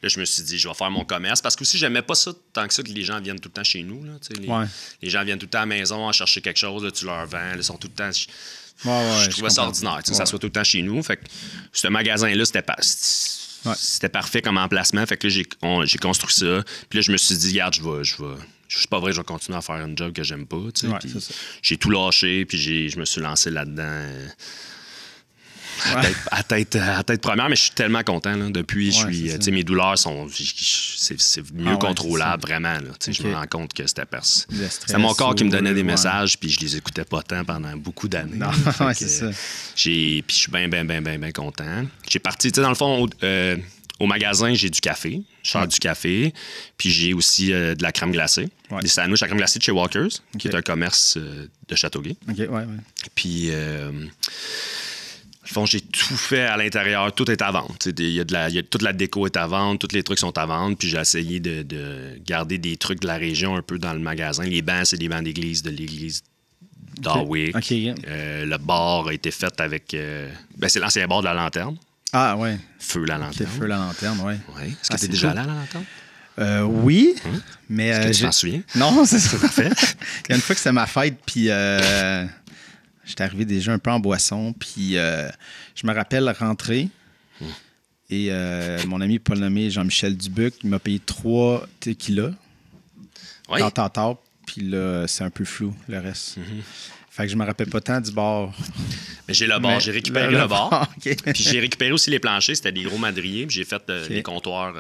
S2: là, je me suis dit, je vais faire mon commerce. Parce que aussi, j'aimais pas ça tant que ça que les gens viennent tout le temps chez nous. Là, les gens viennent tout le temps à la maison à chercher quelque chose, là, tu leur vends, ils sont tout le temps... je trouvais ça ordinaire, que ça soit tout le temps chez nous. Fait que ce magasin-là, c'était parfait comme emplacement. Fait que là, j'ai construit ça. Puis là, je me suis dit, regarde, je suis pas vrai, je vais continuer à faire un job que j'aime pas. J'ai tout lâché, puis je me suis lancé là-dedans à tête première, mais je suis tellement content. Là. Depuis, mes douleurs sont. C'est mieux contrôlable, vraiment. Là. Je me rends compte que c'était mon corps qui me donnait des messages, puis je les écoutais pas tant pendant beaucoup d'années.
S1: C'est ça.
S2: Puis je suis bien content. J'ai parti, dans le fond, au magasin, j'ai du café. Je sers du café. Puis j'ai aussi de la crème glacée. Des sandwichs à crème glacée de chez Walkers, qui est un commerce de Châteauguay. Puis, au fond, j'ai tout fait à l'intérieur. Tout est à vendre. Toute la déco est à vendre. Tous les trucs sont à vendre. Puis j'ai essayé de garder des trucs de la région un peu dans le magasin. Les bancs, c'est des bancs d'église de l'église d'Hawick. Le bar a été fait avec... c'est l'ancien bar de la Lanterne.
S1: Ah, ouais.
S2: Feu la Lanterne.
S1: Feu la Lanterne, oui.
S2: Est-ce que tu es déjà allé à la Lanterne?
S1: Oui, mais...
S2: Est-ce que tu t'en souviens?
S1: Non, c'est ça. Parfait. Il y a une fois que c'était ma fête, puis j'étais arrivé déjà un peu en boisson, puis je me rappelle rentrer, et mon ami pas nommé Jean-Michel Dubuc, il m'a payé 3 tequilas.
S2: Oui.
S1: Tant, puis là, c'est un peu flou, le reste. Fait que je me rappelle pas tant du bar.
S2: Mais j'ai le bar, j'ai récupéré le bar.
S1: Okay.
S2: Puis j'ai récupéré aussi les planchers, c'était des gros madriers. Puis j'ai fait les comptoirs,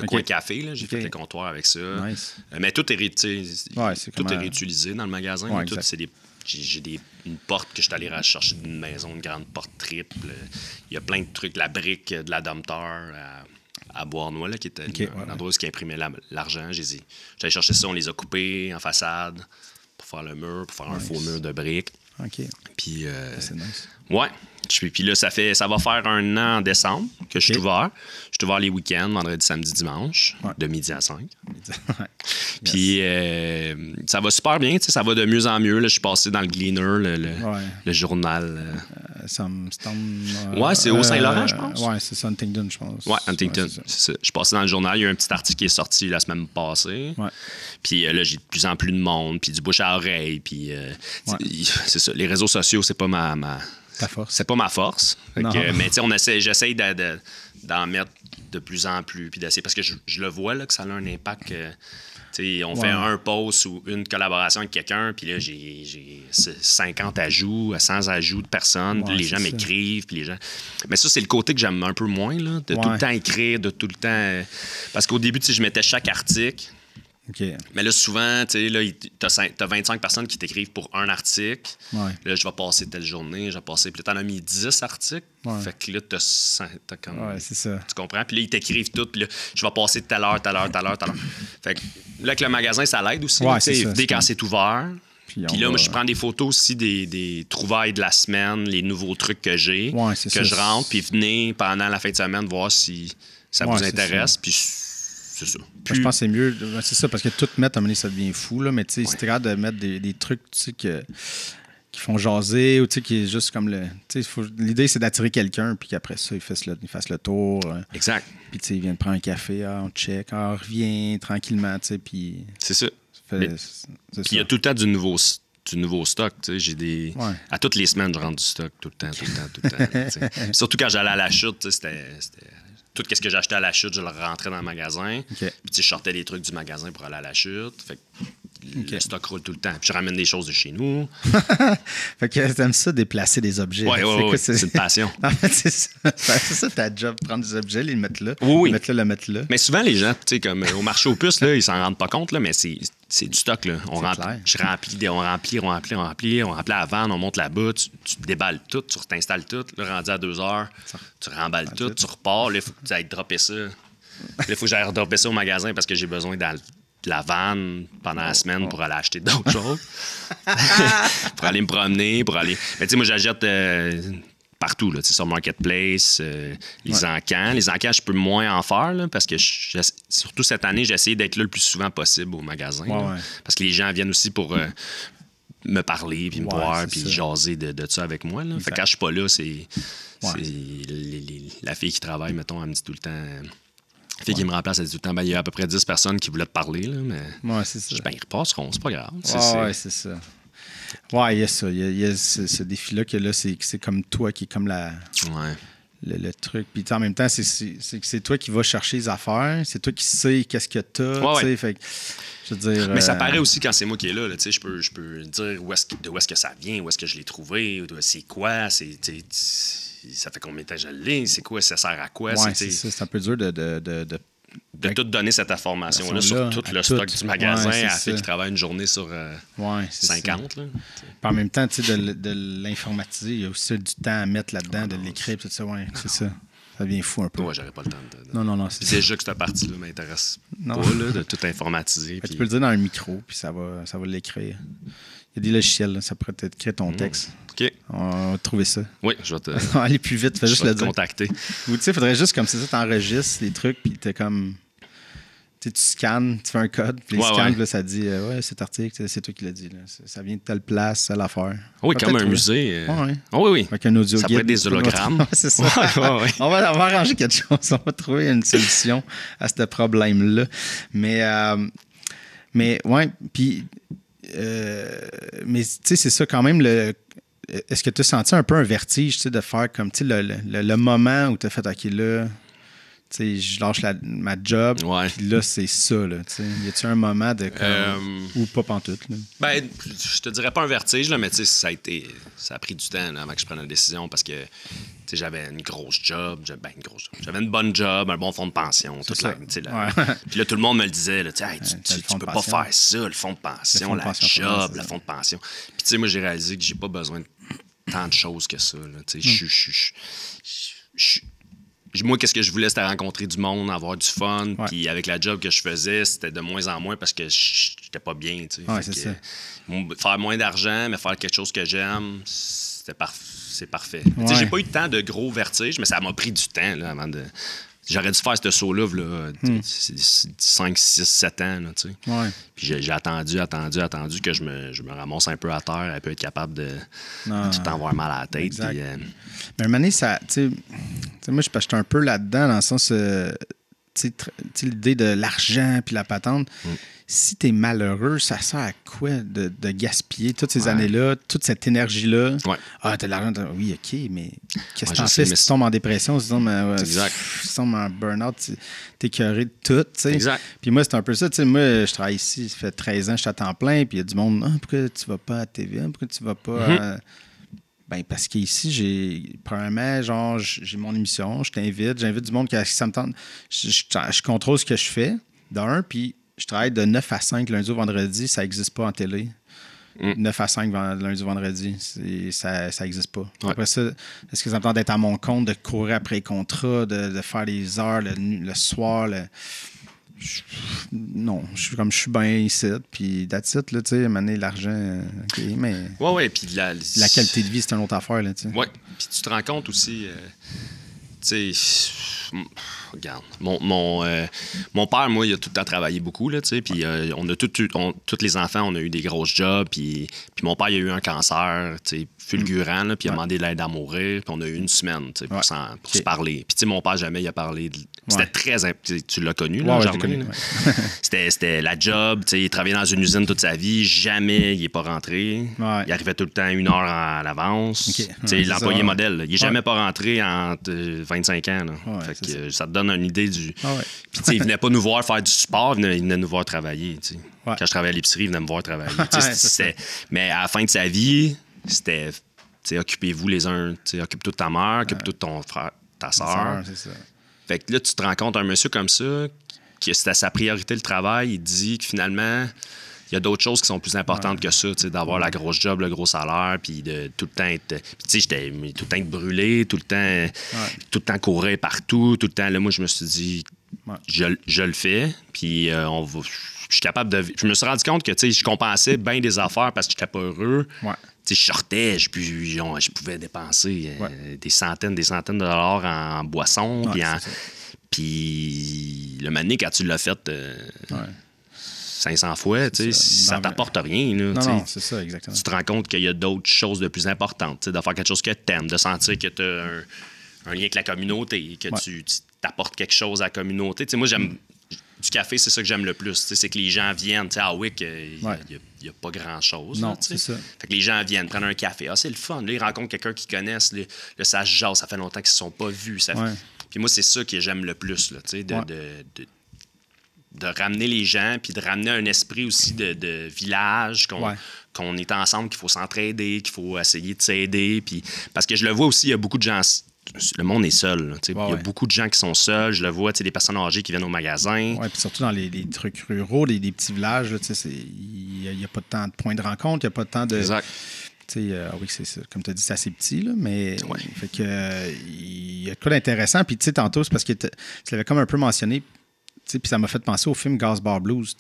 S2: coin café, là, j'ai fait les comptoirs avec ça.
S1: Nice.
S2: Mais tout est réutilisé dans le magasin. J'ai une porte que je suis allé chercher d'une maison, une grande porte triple. Il y a plein de trucs, la brique de la dompteur à Bois-Nois, là, qui était un endroit où ils imprimaient l'argent. J'ai allé chercher ça, on les a coupés en façade pour faire le mur, pour faire un faux mur de briques. Puis,
S1: c'est nice.
S2: Ouais. Puis là, ça va faire 1 an en décembre que je suis ouvert. Je suis ouvert les week-ends, vendredi, samedi, dimanche, de midi à 5. Puis ça va super bien, ça va de mieux en mieux. Là, je suis passé dans le Gleaner, le journal. C'est au Saint-Laurent, je pense.
S1: Ouais, c'est ça, Huntington, je pense.
S2: Ouais, Huntington, c'est ça. Je suis passé dans le journal. Il y a un petit article qui est sorti la semaine passée. Puis là, j'ai de plus en plus de monde, puis du bouche à oreille. Puis c'est ça. Les réseaux sociaux, c'est pas
S1: ta force.
S2: C'est pas ma force. Mais j'essaye d'en mettre de plus en plus. Puis d'essayer, parce que je le vois là, que ça a un impact. On fait un post ou une collaboration avec quelqu'un, puis là, j'ai 50 ajouts, 100 ajouts de personnes. Puis les gens m'écrivent. Puis les gens... Mais ça, c'est le côté que j'aime un peu moins, là, de tout le temps écrire, de tout le temps... Parce qu'au début, je mettais chaque article. Mais là, souvent, tu as 25 personnes qui t'écrivent pour un article. Là, je vais passer telle journée, je vais passer. Puis là, t'en as mis 10 articles. Fait que là, t'as comme.
S1: C'est ça.
S2: Tu comprends? Puis là, ils t'écrivent tout. Puis là, je vais passer telle heure. Fait que là, avec le magasin, ça l'aide aussi. Dès quand c'est ouvert. Puis là, moi, je prends des photos aussi des trouvailles de la semaine, les nouveaux trucs que j'ai, je rentre. Puis venez pendant la fin de semaine voir si ça vous intéresse. Puis c'est ça.
S1: Je pense que c'est mieux. C'est ça, parce que tout mettre, à un moment donné, ça devient fou. Là, mais tu sais, c'est rare de mettre des trucs qui font jaser ou qui est juste comme le. L'idée, c'est d'attirer quelqu'un, puis qu'après ça, il fasse le tour.
S2: Exact.
S1: Puis il vient de prendre un café, on check, on revient tranquillement. Puis
S2: c'est ça. Puis il y a tout le temps du nouveau stock. J'ai des. À toutes les semaines, je rentre du stock tout le temps. Surtout quand j'allais à la chute, c'était. Tout ce que j'achetais à la chute, je le rentrais dans le magasin. Puis je sortais les trucs du magasin pour aller à la chute. Fait que le stock roule tout le temps. Puis je ramène des choses de chez nous.
S1: Fait que t'aimes ça, déplacer des objets.
S2: Oui, c'est une passion.
S1: En fait, c'est ça ta job, prendre des objets, les mettre là.
S2: Oui.
S1: Le mettre là.
S2: Mais souvent, les gens, comme au marché aux puces, là, ils s'en rendent pas compte, là, mais c'est du stock. Là. On remplit à vendre, on monte là-bas, tu déballes tout, tu t'installes tout. Là, rendu à 2 heures, tu remballes tout, tu repars. Là, il faut que tu ailles dropper ça. Là, il faut que j'aille redropper ça au magasin parce que j'ai besoin de la vanne pendant la semaine pour aller acheter d'autres choses. Pour aller me promener, Mais tu sais, moi, j'achète partout, là, sur Marketplace, les encans. Les encans, je peux moins en faire, là, parce que surtout cette année, j'ai essayé d'être là le plus souvent possible au magasin. Parce que les gens viennent aussi pour me parler, puis me voir, puis jaser de ça avec moi. Là. Fait que quand je suis pas là, c'est la fille qui travaille, mettons, elle me dit tout le temps... La fille qui me remplace, elle dit tout le temps, il y a à peu près 10 personnes qui voulaient te parler, là, mais
S1: Ouais, c'est ça.
S2: je dis, ils repasseront, c'est pas grave.
S1: Ouais, c'est ça. Ouais, il y a ça. Il y a ce défi-là que là, c'est comme toi qui est comme le truc. Puis en même temps, c'est toi qui vas chercher les affaires. C'est toi qui sais qu'est-ce que t'as. Fait que, je veux dire,
S2: mais ça paraît aussi quand c'est moi qui est là. Je peux dire d'où est-ce que ça vient, où est-ce que je l'ai trouvé, c'est quoi, ça fait combien de temps que je l'ai, c'est quoi, ça sert à quoi.
S1: Ouais, c'est ça. C'est un peu dur
S2: de tout donner cette information-là sur tout le stock du magasin à la fille qui travaille une journée sur 50. Là.
S1: Puis en même temps, de l'informatiser, il y a aussi du temps à mettre là-dedans, de l'écrire, tout ça. Ouais, c'est ça. Ça devient fou un peu.
S2: Ouais, j'aurais pas le temps de...
S1: Non,
S2: c'est déjà que cette partie-là m'intéresse pas, là, de tout informatiser.
S1: Tu peux le dire dans un micro, puis ça va l'écrire. Il y a des logiciels, là, ça pourrait écrire ton texte.
S2: OK.
S1: On va trouver ça.
S2: Oui, je vais te...
S1: On va aller plus vite, fais juste le dire.
S2: Contacter.
S1: Ou tu sais, il faudrait juste comme ça, t'enregistres les trucs, puis t'es comme... Tu scannes, tu fais un code, puis là, ça dit cet article, c'est toi qui l'as dit. Là. Ça vient de telle place, telle affaire.
S2: Oui, comme un musée.
S1: Oui. Avec un audio
S2: ça pourrait être des hologrammes.
S1: C'est ça. On va arranger quelque chose. On va trouver une solution à ce problème-là. Mais ouais, puis... mais tu sais, c'est ça quand même. Est-ce que tu as senti un peu un vertige de faire comme le moment où tu as fait OK, là, je lâche ma job, puis là, c'est ça. Là, y a-tu un moment de ou pas pantoute? Là?
S2: Ben, je te dirais pas un vertige, là, mais ça a pris du temps là, avant que je prenne la décision parce que j'avais une grosse job. J'avais une bonne job, un bon fonds de pension. Puis là, tout le monde me le disait. Là, tu peux pas faire ça, le fonds de pension, la job, le fonds de pension. Puis moi, j'ai réalisé que j'ai pas besoin de tant de choses que ça. Moi, qu'est-ce que je voulais, c'était rencontrer du monde, avoir du fun. Puis avec la job que je faisais, c'était de moins en moins parce que j'étais pas bien. Faire moins d'argent, mais faire quelque chose que j'aime, c'est parfait. J'ai pas eu de temps de gros vertige, mais ça m'a pris du temps là, avant de... J'aurais dû faire ce saut-là, 5, 6, 7 ans. Là, Puis j'ai attendu que je me ramasse un peu à terre, un peu être capable de tout le temps avoir mal à la tête. Puis,
S1: mais à un moment donné, ça, moi, je suis un peu là-dedans, dans le sens, l'idée de l'argent puis la patente. Si t'es malheureux, ça sert à quoi de gaspiller toutes ces années-là, toute cette énergie-là? Ah, t'as de l'argent, oui, OK, mais qu'est-ce que t'en fais si tu tombes en dépression, si tu tombes en burn-out, t'es écœuré de tout, tu sais.
S2: Exact.
S1: Puis moi, c'est un peu ça, tu sais, moi, je travaille ici, ça fait 13 ans, je suis à temps plein, puis il y a du monde, pourquoi tu vas pas à TVA, pourquoi tu vas pas Ben, parce qu'ici, premièrement, genre, j'ai mon émission, j'invite du monde qui ça me tente. Je contrôle ce que je fais, d'un, puis je travaille de 9 à 5 lundi au vendredi, ça n'existe pas en télé. 9 à 5 lundi au vendredi, ça n'existe pas. Après ça, est-ce que ça me tente d'être à mon compte, de courir après les contrats, de faire les heures le soir? Non, je suis bien ici, puis that's it, là, tu sais, amener l'argent, OK, mais...
S2: Oui, puis la
S1: qualité de vie, c'est une autre affaire, là, tu sais.
S2: Oui, puis tu te rends compte aussi, tu sais... Regarde, mon père, moi, il a tout le temps travaillé beaucoup, là, tu sais, puis on a tous les enfants, on a eu des grosses jobs, puis mon père, il a eu un cancer, tu sais, fulgurant, là, puis il a demandé de l'aide à mourir, puis on a eu une semaine, tu sais, pour se parler. Puis, tu sais, mon père, jamais, il a parlé de... C'était très... Tu l'as connu, là, Germain? C'était la job, tu sais, il travaillait dans une usine toute sa vie, jamais il n'est pas rentré. Il arrivait tout le temps 1 heure à l'avance. Tu sais, l'employé modèle, là, il n'est jamais pas rentré entre 25 ans, là. Fait que ça te donne une idée du... Puis, tu sais, il venait pas nous voir faire du sport, il venait nous voir travailler, tu sais. Quand je travaillais à l'épicerie, il venait me voir travailler. Mais à la fin de sa vie, c'était, tu sais, occupez-vous les uns, tu sais, occupe-toi de ta mère, occupe-toi de ton frère, ta soeur. Fait que là, tu te rends compte, un monsieur comme ça, que c'était sa priorité le travail, il dit que finalement... Il y a d'autres choses qui sont plus importantes que ça, d'avoir la grosse job, le gros salaire, puis de tout le temps être... Puis tu sais, j'étais tout le temps être brûlé, tout le temps courir partout, tout le temps... Là, moi, je me suis dit, je le fais, puis je suis capable de... Je me suis rendu compte que, tu sais, je compensais bien des affaires parce que j'étais pas heureux. Tu sais, je sortais, je pouvais dépenser des centaines de dollars en boissons, puis le moment donné, quand tu l'as fait... 500 fois, ça t'apporte rien. Là,
S1: non, c'est ça, exactement.
S2: Tu te rends compte qu'il y a d'autres choses de plus importantes, de faire quelque chose que tu aimes, de sentir que tu as un lien avec la communauté, que tu t'apportes quelque chose à la communauté. Tu sais, moi, j'aime... Du café, c'est ça que j'aime le plus. C'est que les gens viennent. À Wick, il n'y a pas grand-chose.
S1: Non,
S2: là,
S1: c'est ça.
S2: Fait que les gens viennent prendre un café. Ah, c'est le fun. Là, ils rencontrent quelqu'un qu'ils connaissent. Là, ça se jase. Ça fait longtemps qu'ils ne se sont pas vus. Puis moi, c'est ça que j'aime le plus. Là, de ramener les gens, puis de ramener un esprit aussi de village, qu'on est ensemble, qu'il faut s'entraider, qu'il faut essayer de s'aider. Puis... Parce que je le vois aussi, il y a beaucoup de gens... Le monde est seul. Il y a beaucoup de gens qui sont seuls. Je le vois, des personnes âgées qui viennent au magasin.
S1: Oui, puis surtout dans les trucs ruraux, des petits villages, il n'y a pas de temps de point de rencontre, il n'y a pas de temps de...
S2: Exact.
S1: Oui, c'est comme tu as dit, c'est assez petit, là, mais fait que, il y a quoi d'intéressant. Puis tantôt, c'est parce que tu l'avais comme un peu mentionné, puis ça m'a fait penser au film Gas Bar Blues.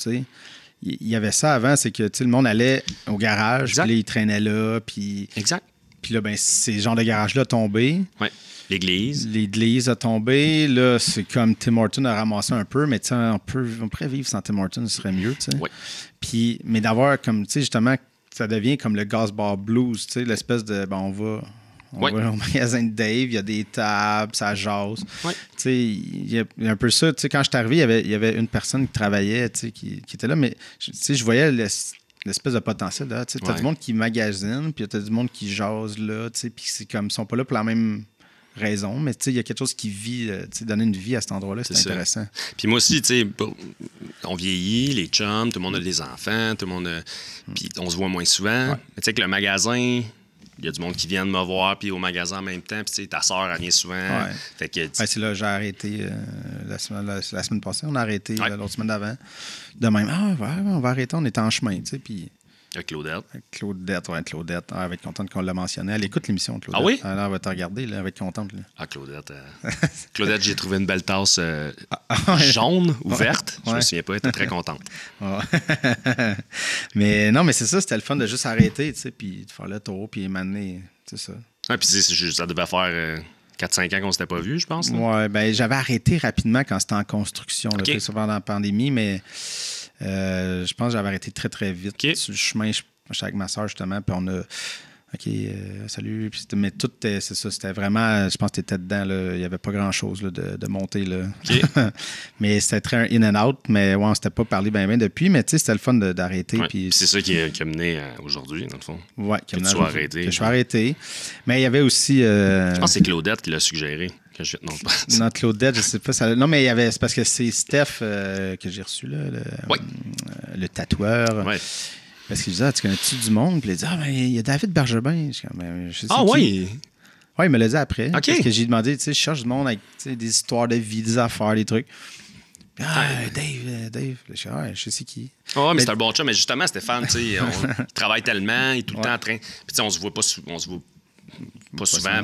S1: Il y avait ça avant, c'est que le monde allait au garage, puis là, il traînait là, puis...
S2: Exact.
S1: Puis là, ces genres de garages-là tombés.
S2: Oui.
S1: L'église a tombé. Là, c'est comme Tim Horton a ramassé un peu, mais on pourrait vivre sans Tim Horton, ce serait mieux.
S2: Oui.
S1: Puis, mais d'avoir comme, justement, ça devient comme le Gas Bar Blues, l'espèce de, on va au magasin de Dave, il y a des tables, ça jase.
S2: Oui.
S1: Il y a un peu ça. Quand je suis arrivé, il y avait une personne qui travaillait, qui était là, mais je voyais l'espèce de potentiel. Tu as du monde qui magasine, puis tu as du monde qui jase là, puis c'est comme, ils sont pas là pour la même raison, mais il y a quelque chose qui vit, donner une vie à cet endroit-là, c'est intéressant.
S2: Ça. Puis moi aussi, on vieillit, les chums, tout le monde a des enfants, tout le monde puis on se voit moins souvent. Mais tu sais que le magasin, il y a du monde qui vient de me voir, puis au magasin en même temps, puis ta soeur, elle vient souvent. Fait que,
S1: c'est là, j'ai arrêté la semaine passée, on a arrêté l'autre semaine d'avant. De même, on va arrêter, on est en chemin, puis...
S2: Avec Claudette.
S1: Claudette. Elle va être contente qu'on l'a mentionné. Elle écoute l'émission, Claudette.
S2: Ah oui?
S1: Elle va te regarder, là, elle va être contente. Là.
S2: Ah, Claudette. Claudette, j'ai trouvé une belle tasse jaune ou verte. Je me souviens pas, elle était très contente.
S1: Mais non, mais c'est ça, c'était le fun de juste arrêter, puis de faire le tour, puis m'amener, c'est ça.
S2: Ah, puis ça devait faire 4-5 ans qu'on s'était pas vus, je pense.
S1: Oui, ben j'avais arrêté rapidement quand c'était en construction, là, pendant la pandémie, mais... je pense que j'avais arrêté très, très vite. Sur le chemin, j'étais avec ma soeur, justement, puis on a... OK, salut. Mais tout, c'est ça, c'était vraiment... Je pense que tu étais dedans, là. Il n'y avait pas grand-chose là, de monter, là.
S2: Okay.
S1: Mais c'était très un in and out, mais on ne s'était pas parlé bien depuis, mais tu sais, c'était le fun d'arrêter.
S2: Puis c'est ça qui a mené aujourd'hui, dans le fond.
S1: Oui,
S2: que tu sois arrêté.
S1: Que je sois arrêté. Mais il y avait aussi...
S2: Je pense que c'est Claudette qui l'a suggéré.
S1: Non, Claudette, je sais pas. Non, mais c'est parce que c'est Steph que j'ai reçu, là, le tatoueur.
S2: Oui.
S1: Parce qu'il disait, tu connais-tu du monde? Puis il dit, mais il y a David Bergevin. Je sais
S2: oui?
S1: Oui, il me l'a dit après.
S2: Okay.
S1: Parce que j'ai demandé, je cherche du monde avec des histoires de vie, des affaires, des trucs. Dave. Je sais qui.
S2: Oui, mais c'est un bon chat. Mais justement, Stéphane, il travaille tellement, il est tout le temps en train. Puis on se voit pas souvent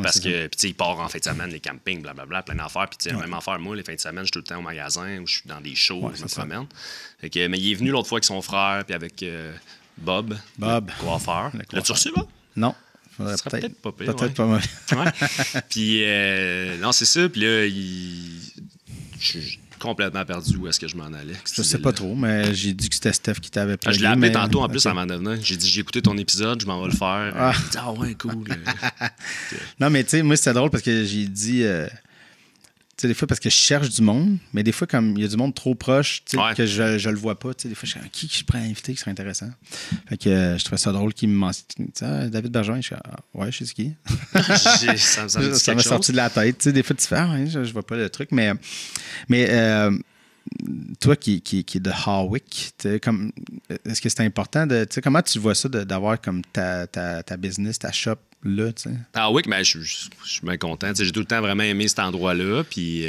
S2: parce que il part en fin de semaine, les campings, blablabla, plein d'affaires. Puis même affaire, moi, les fins de semaine, je suis tout le temps au magasin ou je suis dans des shows, je me promène. Mais il est venu l'autre fois avec son frère, puis avec Bob, le coiffeur. L'as-tu reçu, Bob?
S1: Non.
S2: Ça serait peut-être pas pire.
S1: Peut-être pas mal.
S2: Puis, non, c'est ça. Puis là, je suis complètement perdu où est-ce que je m'en allais.
S1: Je sais pas trop, mais j'ai dit que c'était Steph qui t'avait plugué.
S2: Je l'ai appelé tantôt en plus avant de venir. J'ai dit, j'ai écouté ton épisode, je m'en vais le faire. Il dit, ouais, cool.
S1: Non, mais tu sais, moi, c'était drôle parce que j'ai dit... Tu sais, des fois, parce que je cherche du monde, mais des fois, comme il y a du monde trop proche, tu sais, que je le vois pas, tu sais, des fois, je suis qui je pourrais inviter qui serait intéressant. Fait que je trouvais ça drôle qu'il me mentionne. David Bergevin, je suis ouais, je sais ce qui. Ça m'a sorti de la tête. Tu sais, des fois, tu fais, je vois pas le truc, mais toi qui est de Hawick, est-ce que c'est important de. Tu sais, comment tu vois ça d'avoir comme ta business, ta shop là, tu sais?
S2: Hawick, ben, je suis bien content. Tu sais, j'ai tout le temps vraiment aimé cet endroit-là. Puis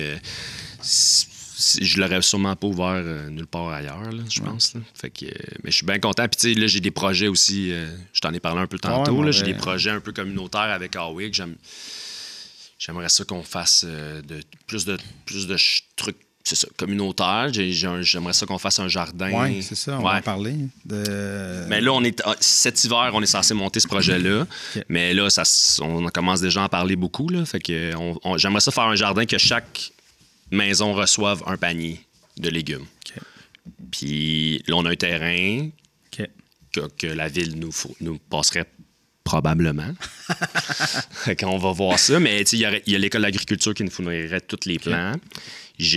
S2: je l'aurais sûrement pas ouvert nulle part ailleurs, là, je pense. Là. Fait que, mais je suis bien content. Puis tu sais, là, j'ai des projets aussi. Je t'en ai parlé un peu tantôt. Là, j'ai des projets un peu communautaires avec Hawick. J'aimerais ça qu'on fasse plus de trucs. C'est ça, communautaire. J'aimerais ça qu'on fasse un jardin.
S1: Oui, c'est ça, on va en parler.
S2: Mais là, cet hiver, on est censé monter ce projet-là. Okay. Mais là, on commence déjà à en parler beaucoup. Là, fait que j'aimerais ça faire un jardin que chaque maison reçoive un panier de légumes. Okay. Puis là, on a un terrain que la ville nous passerait Probablement. Quand on va voir ça. Mais il y a l'école d'agriculture qui nous fournirait tous les plans. Il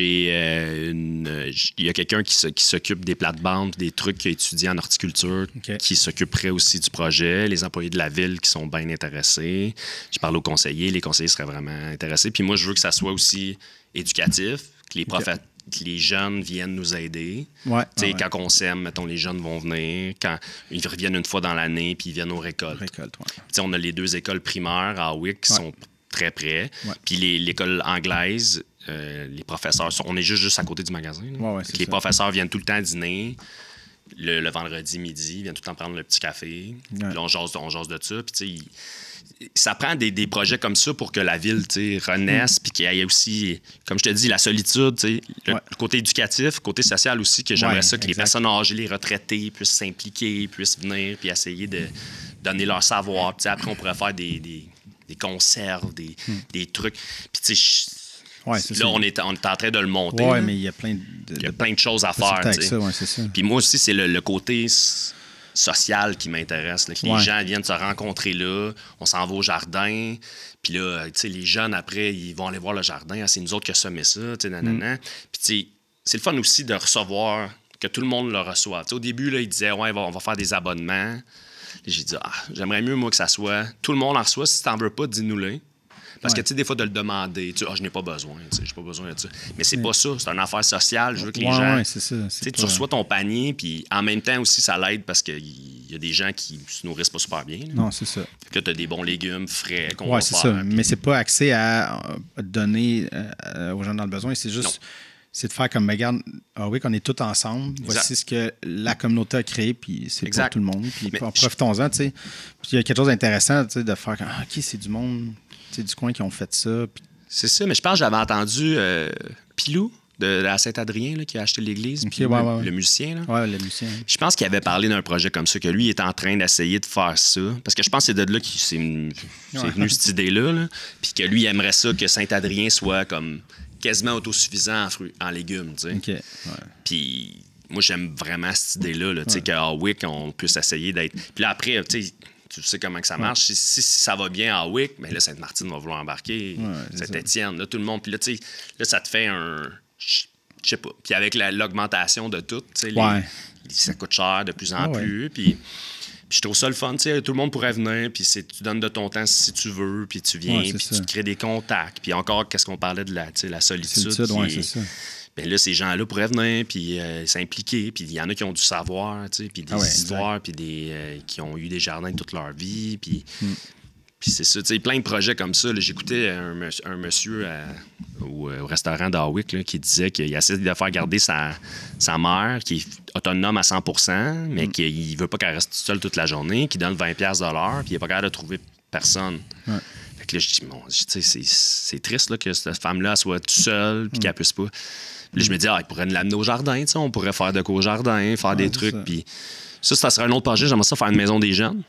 S2: y a quelqu'un qui s'occupe des plates-bandes, des trucs qu'il a étudié en horticulture, qui s'occuperait aussi du projet. Les employés de la ville qui sont bien intéressés. Je parle aux conseillers. Les conseillers seraient vraiment intéressés. Puis moi, je veux que ça soit aussi éducatif, que que les jeunes viennent nous aider. Quand on sème, mettons, les jeunes vont venir. Quand ils reviennent une fois dans l'année, puis ils viennent aux récoltes. On a les 2 écoles primaires à Hawick qui sont très près. Puis l'école anglaise, les professeurs, on est juste à côté du magasin. Les professeurs viennent tout le temps dîner. Le vendredi midi, ils viennent tout le temps prendre le petit café. Puis là, on jase de ça. Puis ça prend des projets comme ça pour que la ville renaisse, puis qu'il y ait aussi, comme je te dis, la solitude, le côté éducatif, le côté social aussi, que j'aimerais ça que les personnes âgées, les retraités puissent s'impliquer, puissent venir, puis essayer de donner leur savoir. Puis après, on pourrait faire des conserves, des trucs. Puis là, on est en train de le monter.
S1: Oui, mais il y a plein
S2: de choses à faire. Puis moi aussi, c'est le côté social qui m'intéresse. Là, que les gens viennent se rencontrer là, on s'en va au jardin, puis là, les jeunes, après, ils vont aller voir le jardin. Ah, c'est nous autres qui a semé ça, nanana. Puis c'est le fun aussi de recevoir, que tout le monde le reçoive. Au début, là, ils disaient, on va faire des abonnements. J'ai dit, j'aimerais mieux, moi, que ça soit... Tout le monde en reçoit. Si t'en veux pas, dis-nous-le. Parce que, des fois, de le demander, je n'ai pas besoin, j'ai pas besoin de ça. Mais c'est pas ça, c'est une affaire sociale. Je veux que les gens...
S1: c'est ça.
S2: Tu reçois ton panier, puis en même temps aussi, ça l'aide parce qu'il y a des gens qui se nourrissent pas super bien. Là.
S1: Non, c'est ça.
S2: Que tu as des bons légumes frais qu'on va faire.
S1: C'est ça. Puis... Mais c'est pas accès à donner aux gens dans le besoin. C'est juste... C'est de faire comme, regarde, qu'on est tous ensemble. Voici ce que la communauté a créé, puis c'est pour tout le monde. Puis profitons-en, tu sais. Puis il y a quelque chose d'intéressant, tu sais, de faire comme, OK, c'est du monde... du coin qui ont fait ça. Puis...
S2: C'est ça, mais je pense que j'avais entendu Pilou de la Saint-Adrien là, qui a acheté l'église, le musicien.
S1: Oui, le musicien.
S2: Je pense qu'il avait parlé d'un projet comme ça, que lui il est en train d'essayer de faire ça. Parce que je pense que c'est de là qu'il c'est venu cette idée-là. Là. Puis que lui, il aimerait ça que Saint-Adrien soit comme quasiment autosuffisant en légumes. Tu sais. Puis moi, j'aime vraiment cette idée-là, tu sais, qu'à Hawick, on puisse essayer d'être... Puis là, après, tu sais comment que ça marche. Si ça va bien à Hawick, mais là, Sainte-Martine va vouloir embarquer. Saint-Étienne, là, tout le monde. Puis là, tu sais, là, ça te fait un... Je sais pas. Puis avec l'augmentation de tout, tu sais, ça coûte cher de plus en plus. Puis je trouve ça le fun. Tu sais, tout le monde pourrait venir, puis tu donnes de ton temps si tu veux, puis tu viens, puis tu crées des contacts. Puis encore, qu'est-ce qu'on parlait de la solitude.
S1: C'est ça.
S2: Bien là, ces gens-là pourraient venir puis s'impliquer. Puis il y en a qui ont du savoir, tu sais, puis des histoires, puis qui ont eu des jardins toute leur vie. Puis c'est ça, tu sais, plein de projets comme ça. J'écoutais un monsieur au restaurant d'Hawick qui disait qu'il essaie de faire garder sa mère, qui est autonome à 100%, mais qu'il ne veut pas qu'elle reste seule toute la journée, qui donne 20$ de l'heure, puis il n'est pas capable de trouver personne. Fait que là, je dis, bon, c'est triste là, que cette femme-là soit toute seule, puis qu'elle puisse pas... Puis là, je me dis, il pourrait nous l'amener au jardin, on pourrait faire de quoi au jardin, faire des trucs. Puis ça serait un autre projet. J'aimerais ça faire une maison des jeunes,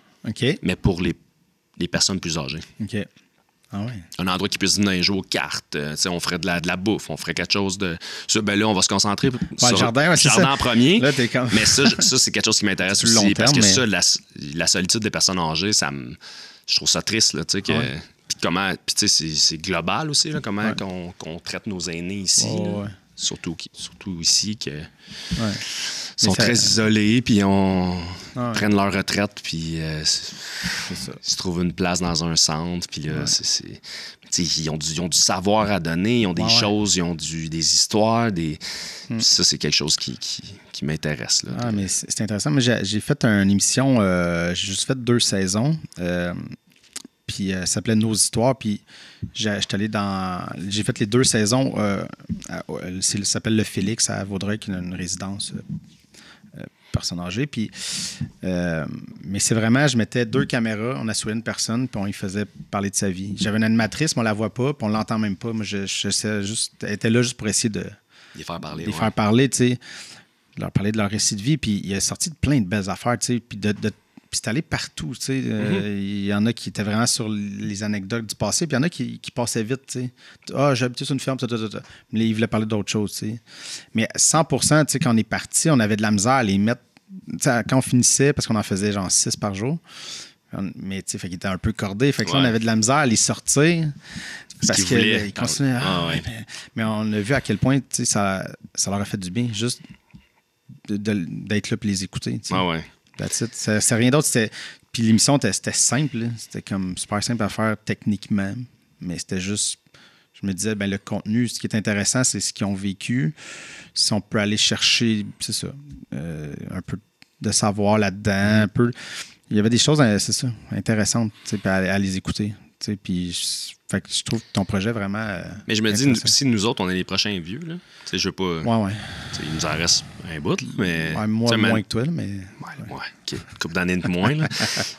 S2: mais pour les personnes plus âgées.
S1: OK. Ah ouais.
S2: Un endroit qui puisse venir jouer aux cartes. On ferait de la bouffe, on ferait quelque chose de... Ça, ben là, on va se concentrer sur
S1: le jardin,
S2: en premier.
S1: Là, t'es comme...
S2: Mais ça, c'est quelque chose qui m'intéresse aussi. Terme, parce que ça, la solitude des personnes âgées, je trouve ça triste. Là, que... Puis comment... Puis tu sais, c'est global aussi, là, comment qu'on traite nos aînés ici. Surtout ici, que sont très isolés, puis prennent leur retraite, puis se trouvent une place dans un centre, puis là, ils ont du savoir à donner, ils ont des choses, ils ont des histoires, ça, c'est quelque chose qui m'intéresse. Là,
S1: mais c'est intéressant. Moi, j'ai fait une émission, j'ai juste fait 2 saisons, puis ça s'appelait Nos histoires, puis j'ai fait les 2 saisons, ça s'appelle Le Félix à Vaudreuil, qui est une résidence personne âgée. Puis, mais c'est vraiment, je mettais 2 caméras, on assurait une personne, puis on y faisait parler de sa vie. J'avais une animatrice, mais on la voit pas, puis on l'entend même pas. Moi, elle était là juste pour essayer de
S2: les faire parler.
S1: Faire parler, tu sais, leur parler de leur récit de vie. Puis il est sorti de plein de belles affaires, tu sais, puis puis c'est allé partout, tu sais. Il y en a qui étaient vraiment sur les anecdotes du passé, puis il y en a qui passaient vite, tu sais. J'ai habité sur une ferme, Mais ils voulaient parler d'autres choses, tu sais. Mais 100%, tu sais, quand on est parti, on avait de la misère à les mettre, tu sais, quand on finissait, parce qu'on en faisait genre 6 par jour, Mais tu sais, fait qu'il était un peu cordé. Fait que là, on avait de la misère à les sortir. Parce qu'ils continuaient. Mais on a vu à quel point ça leur a fait du bien juste d'être là et les écouter. C'est rien d'autre. Puis l'émission, c'était simple. Là. C'était comme super simple à faire techniquement. Mais c'était juste. Je me disais, le contenu, ce qui est intéressant, c'est ce qu'ils ont vécu. Si on peut aller chercher, c'est ça, un peu de savoir là-dedans, un peu. Il y avait des choses, c'est ça, intéressantes à les écouter. Puis fait que je trouve ton projet vraiment.
S2: Mais je me dis, si nous autres, on est les prochains vieux, là, je veux pas.
S1: Ouais.
S2: Il nous en reste un bout, là, mais.
S1: Ouais, moi, moins que toi, là, mais.
S2: Ouais, OK. Une couple d'années de moins, là.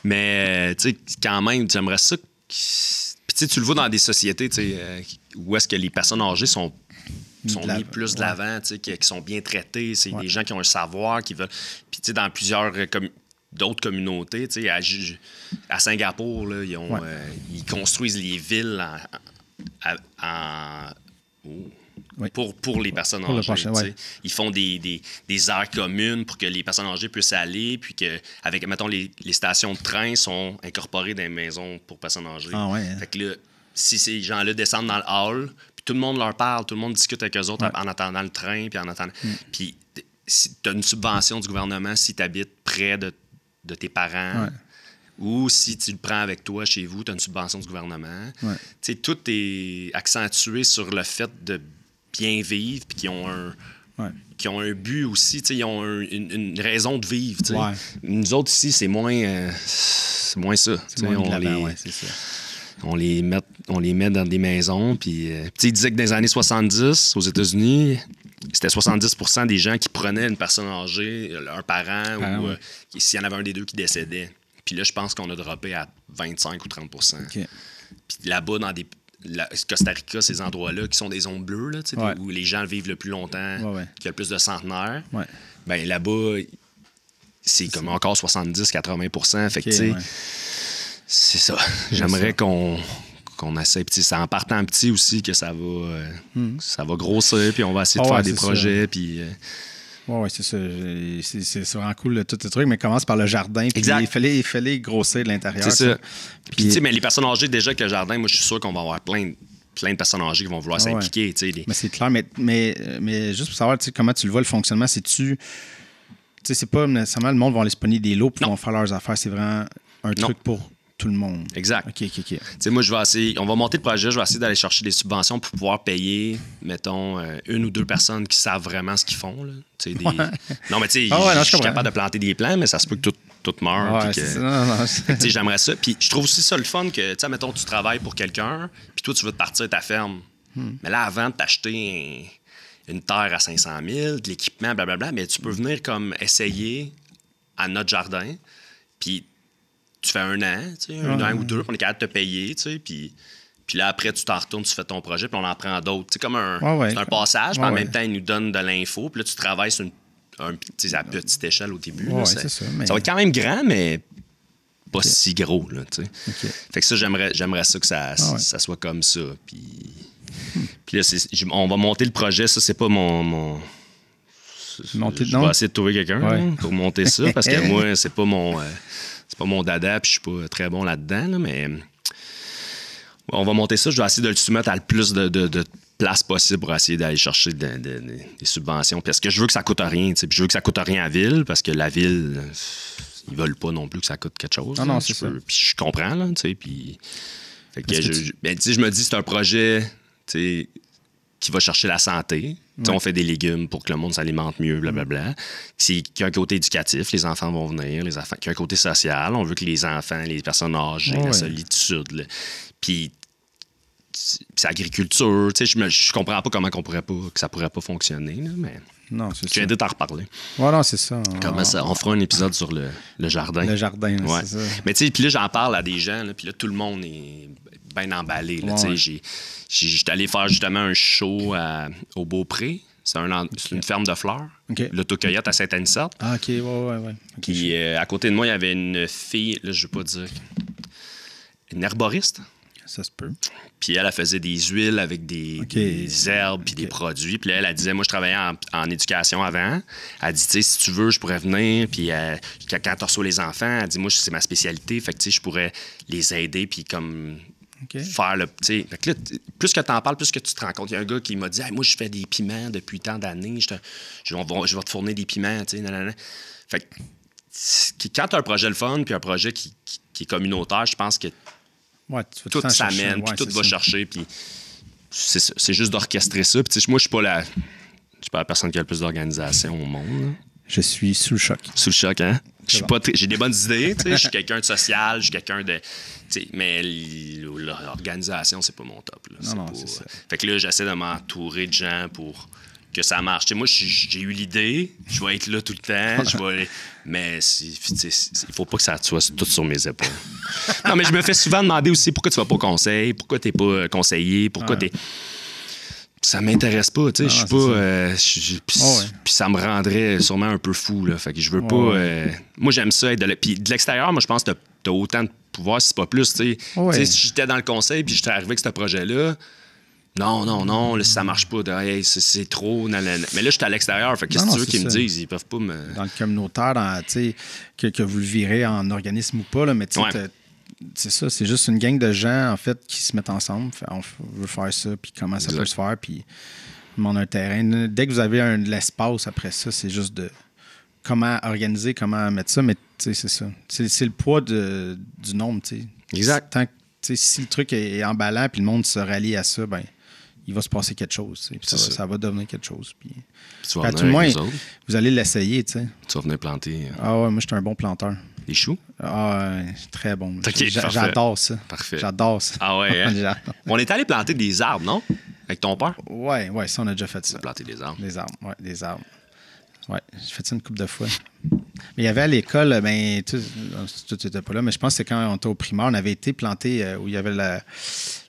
S2: Mais, tu sais, quand même, j'aimerais ça. Puis, tu le vois dans des sociétés, où est-ce que les personnes âgées sont mis plus de l'avant, qui sont bien traitées. C'est des gens qui ont un savoir, qui veulent. Puis, tu sais, dans plusieurs d'autres communautés, à Singapour, là, ils construisent les villes pour les personnes âgées. Ils font des aires communes pour que les personnes âgées puissent aller, puis que, avec, mettons, les stations de train sont incorporées dans les maisons pour personnes âgées. Fait que là, si ces gens-là descendent dans le hall, puis tout le monde leur parle, tout le monde discute avec eux autres en attendant le train, puis en attendant. Puis si tu as une subvention du gouvernement si tu habites près de tes parents. Ou si tu le prends avec toi chez vous, tu as une subvention du gouvernement. Tout est accentué sur le fait de bien vivre, puis qui ont un but aussi, ils ont une raison de vivre. Nous autres ici, c'est moins ça. On les met dans des maisons. Puis, ils disaient que dans les années 70, aux États-Unis, c'était 70% des gens qui prenaient une personne âgée, un parent, ou s'il y en avait un des deux qui décédait. Puis là, je pense qu'on a droppé à 25 ou 30%. Puis là-bas, dans Costa Rica, ces endroits-là, qui sont des zones bleues, là, où les gens vivent le plus longtemps, qu'il y a le plus de centenaires, ben là-bas, c'est comme encore 70-80%. Fait que, c'est ça. J'aimerais qu'on essaie. Puis c'est en partant petit aussi que ça va grossir, puis on va essayer de faire des projets, puis...
S1: Oui, c'est ça. C'est vraiment cool, tout ce truc, mais commence par le jardin. Puis il fallait grossir de l'intérieur.
S2: C'est ça. Puis, tu sais, mais les personnes âgées, déjà que le jardin, moi, je suis sûr qu'on va avoir plein de personnes âgées qui vont vouloir s'impliquer.
S1: Mais c'est clair. Mais juste pour savoir comment tu le vois, le fonctionnement, c'est-tu. Tu sais, c'est pas nécessairement le monde va aller se pogner des lots puis vont faire leurs affaires. C'est vraiment un truc pour tout le monde.
S2: Exact.
S1: OK.
S2: Tu sais, moi, je vais essayer. On va monter le projet. Je vais essayer d'aller chercher des subventions pour pouvoir payer, mettons, une ou deux personnes qui savent vraiment ce qu'ils font. Là. Non, mais tu sais, je suis capable de planter des plants, mais ça se peut que tout meure. J'aimerais ça. Puis je trouve aussi ça le fun que, tu sais, mettons, tu travailles pour quelqu'un, puis toi, tu veux te partir de ta ferme. Mais là, avant de t'acheter une terre à 500 000, de l'équipement, blablabla, mais tu peux venir comme essayer à notre jardin, puis tu fais un an ou deux, puis on est capable de te payer, puis là, après, tu t'en retournes, tu fais ton projet, puis on en prend d'autres. C'est comme c'est un passage, puis en même temps, ils nous donnent de l'info, puis là, tu travailles sur à petite échelle au début. Là,
S1: c'est ça, mais...
S2: Ça va être quand même grand, mais pas si gros. Là, Fait que ça, j'aimerais ça que ça soit comme ça. Puis là, on va monter le projet. Ça, c'est pas mon... Je vais essayer de trouver quelqu'un pour monter ça, parce que moi, c'est pas mon dada, puis je suis pas très bon là-dedans, là, mais on va monter ça. Je vais essayer de le soumettre à le plus de place possible pour essayer d'aller chercher des subventions. Parce que je veux que ça coûte rien. Puis je veux que ça coûte rien à la ville, parce que la ville, ils veulent pas non plus que ça coûte quelque chose.
S1: Non, c'est ça.
S2: Puis je comprends, là, tu sais, puis... Fait que je me dis, c'est un projet, tu sais, qui va chercher la santé. On fait des légumes pour que le monde s'alimente mieux, blablabla. Qui a un côté éducatif, les enfants vont venir, qui a un côté social. On veut que les enfants, les personnes âgées, la solitude, puis agriculture. Je comprends pas comment que ça pourrait pas fonctionner, là, mais...
S1: Non, c'est ça.
S2: Je viens de t'en reparler.
S1: Ouais, non, c'est ça.
S2: On fera un épisode sur le jardin.
S1: Le jardin, c'est ça.
S2: Mais tu sais, puis là, j'en parle à des gens, puis là, tout le monde est bien emballé. J'étais allé faire justement un show au Beaupré. C'est une ferme de fleurs. L'autocueillette à Saint-Anicette.
S1: Ah, OK, ouais.
S2: Puis à côté de moi, il y avait une fille, là, je veux pas dire... Une herboriste.
S1: ça se peut.
S2: Puis elle faisait des huiles avec des herbes puis des produits. Puis là, elle disait, moi, je travaillais en éducation avant. Elle dit, tu sais, si tu veux, je pourrais venir. Puis quand tu reçois les enfants, elle dit, moi, c'est ma spécialité. Fait que, tu sais, je pourrais les aider puis comme faire le... Tu sais, fait que là, plus que tu en parles, plus que tu te rends compte. Il y a un gars qui m'a dit, hey, moi, je fais des piments depuis tant d'années. Je vais te fournir des piments, tu sais, nanana. Fait que quand tu as un projet le fun puis un projet qui est communautaire, je pense que tout s'amène, puis tout va chercher, puis c'est juste d'orchestrer ça. Puis moi, je suis pas la personne qui a le plus d'organisation au monde. Là.
S1: Je suis sous le choc.
S2: Sous le choc, hein? J'ai des bonnes idées, tu sais. Je suis quelqu'un de social, je suis quelqu'un de... Mais l'organisation, c'est pas mon top. Là.
S1: Non, c'est ça.
S2: Fait que là, j'essaie de m'entourer de gens pour que ça marche. T'sais, moi, j'ai eu l'idée, je vais être là tout le temps, mais il faut pas que ça soit tout sur mes épaules. Non, mais je me fais souvent demander aussi pourquoi tu vas pas au conseil, pourquoi t'es pas conseiller, pourquoi t'es... Ça m'intéresse pas, tu sais, je suis pas... Puis ça me rendrait sûrement un peu fou, là. Fait que je veux pas... moi, j'aime ça être Puis de l'extérieur, moi, je pense que t'as autant de pouvoir, si c'est pas plus, tu sais. Si j'étais dans le conseil puis j'étais arrivé avec ce projet-là... Non, là, si ça marche pas, c'est trop. Nanana. Mais là, je suis à l'extérieur. Fait que qu'est-ce que tu veux qu'ils me disent? Ils peuvent pas me.
S1: Dans le communautaire, que vous le virez en organisme ou pas, là, mais c'est ça, c'est juste une gang de gens, en fait, qui se mettent ensemble. On veut faire ça, puis comment ça peut se faire, puis on demande un terrain. Dès que vous avez de l'espace après ça, c'est juste de comment organiser, comment mettre ça, mais c'est ça. C'est le poids du nombre, tu sais.
S2: Exact.
S1: Tant que, si le truc est emballant, puis le monde se rallie à ça, ben il va se passer quelque chose. Ça va devenir quelque chose. Puis
S2: tu vas
S1: à tout le moins, vous allez l'essayer. Tu
S2: vas venir planter.
S1: Ah ouais, moi, je suis un bon planteur.
S2: Les choux?
S1: Ah, très bon.
S2: Okay,
S1: j'adore ça.
S2: Parfait.
S1: J'adore ça.
S2: Ah ouais, hein? On est allé planter des arbres, non? Avec ton père?
S1: Ouais, ça, on a déjà fait ça.
S2: Planter des arbres.
S1: Des arbres. Ouais, j'ai fait ça une couple de fois. Mais il y avait à l'école, ben, tu n'étais pas là, mais je pense que c'est quand on était au primaire, on avait été planté où il y avait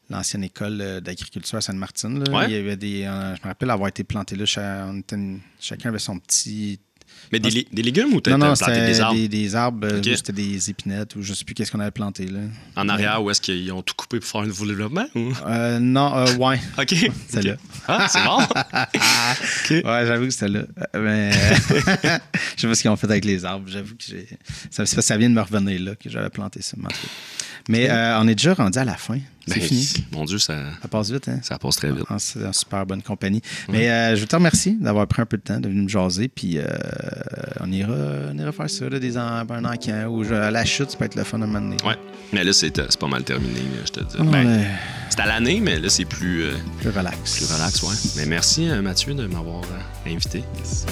S1: l'ancienne école d'agriculture à Sainte-Martine. Là.
S2: Ouais.
S1: Il y avait je me rappelle avoir été planté là. Chacun avait son petit...
S2: Mais des légumes ou t'as planté des arbres?
S1: Des arbres, c'était des épinettes ou je ne sais plus qu'est-ce qu'on avait planté. Là.
S2: En arrière, où est-ce qu'ils ont tout coupé pour faire un nouveau développement? Ou?
S1: Non, ouais.
S2: OK.
S1: C'était là.
S2: Ah, c'est bon? Okay.
S1: Ouais, j'avoue que c'était là. Mais je sais pas ce qu'ils ont fait avec les arbres. J'avoue que ça vient de me revenir là, que j'avais planté ça. Mais on est déjà rendu à la fin. C'est fini.
S2: Mon Dieu, ça
S1: passe vite, hein?
S2: Ça passe très vite.
S1: C'est une super bonne compagnie. Mais je te remercie d'avoir pris un peu de temps, de venir me jaser. Puis on ira faire ça, là, un encan ou à la chute, ça peut être le fun à un moment donné.
S2: Ouais. Mais là, c'est pas mal terminé, je te dis. C'est à l'année, mais là, c'est plus
S1: relax.
S2: Plus relax, ouais. Mais merci, Mathieu, de m'avoir invité.
S1: Merci.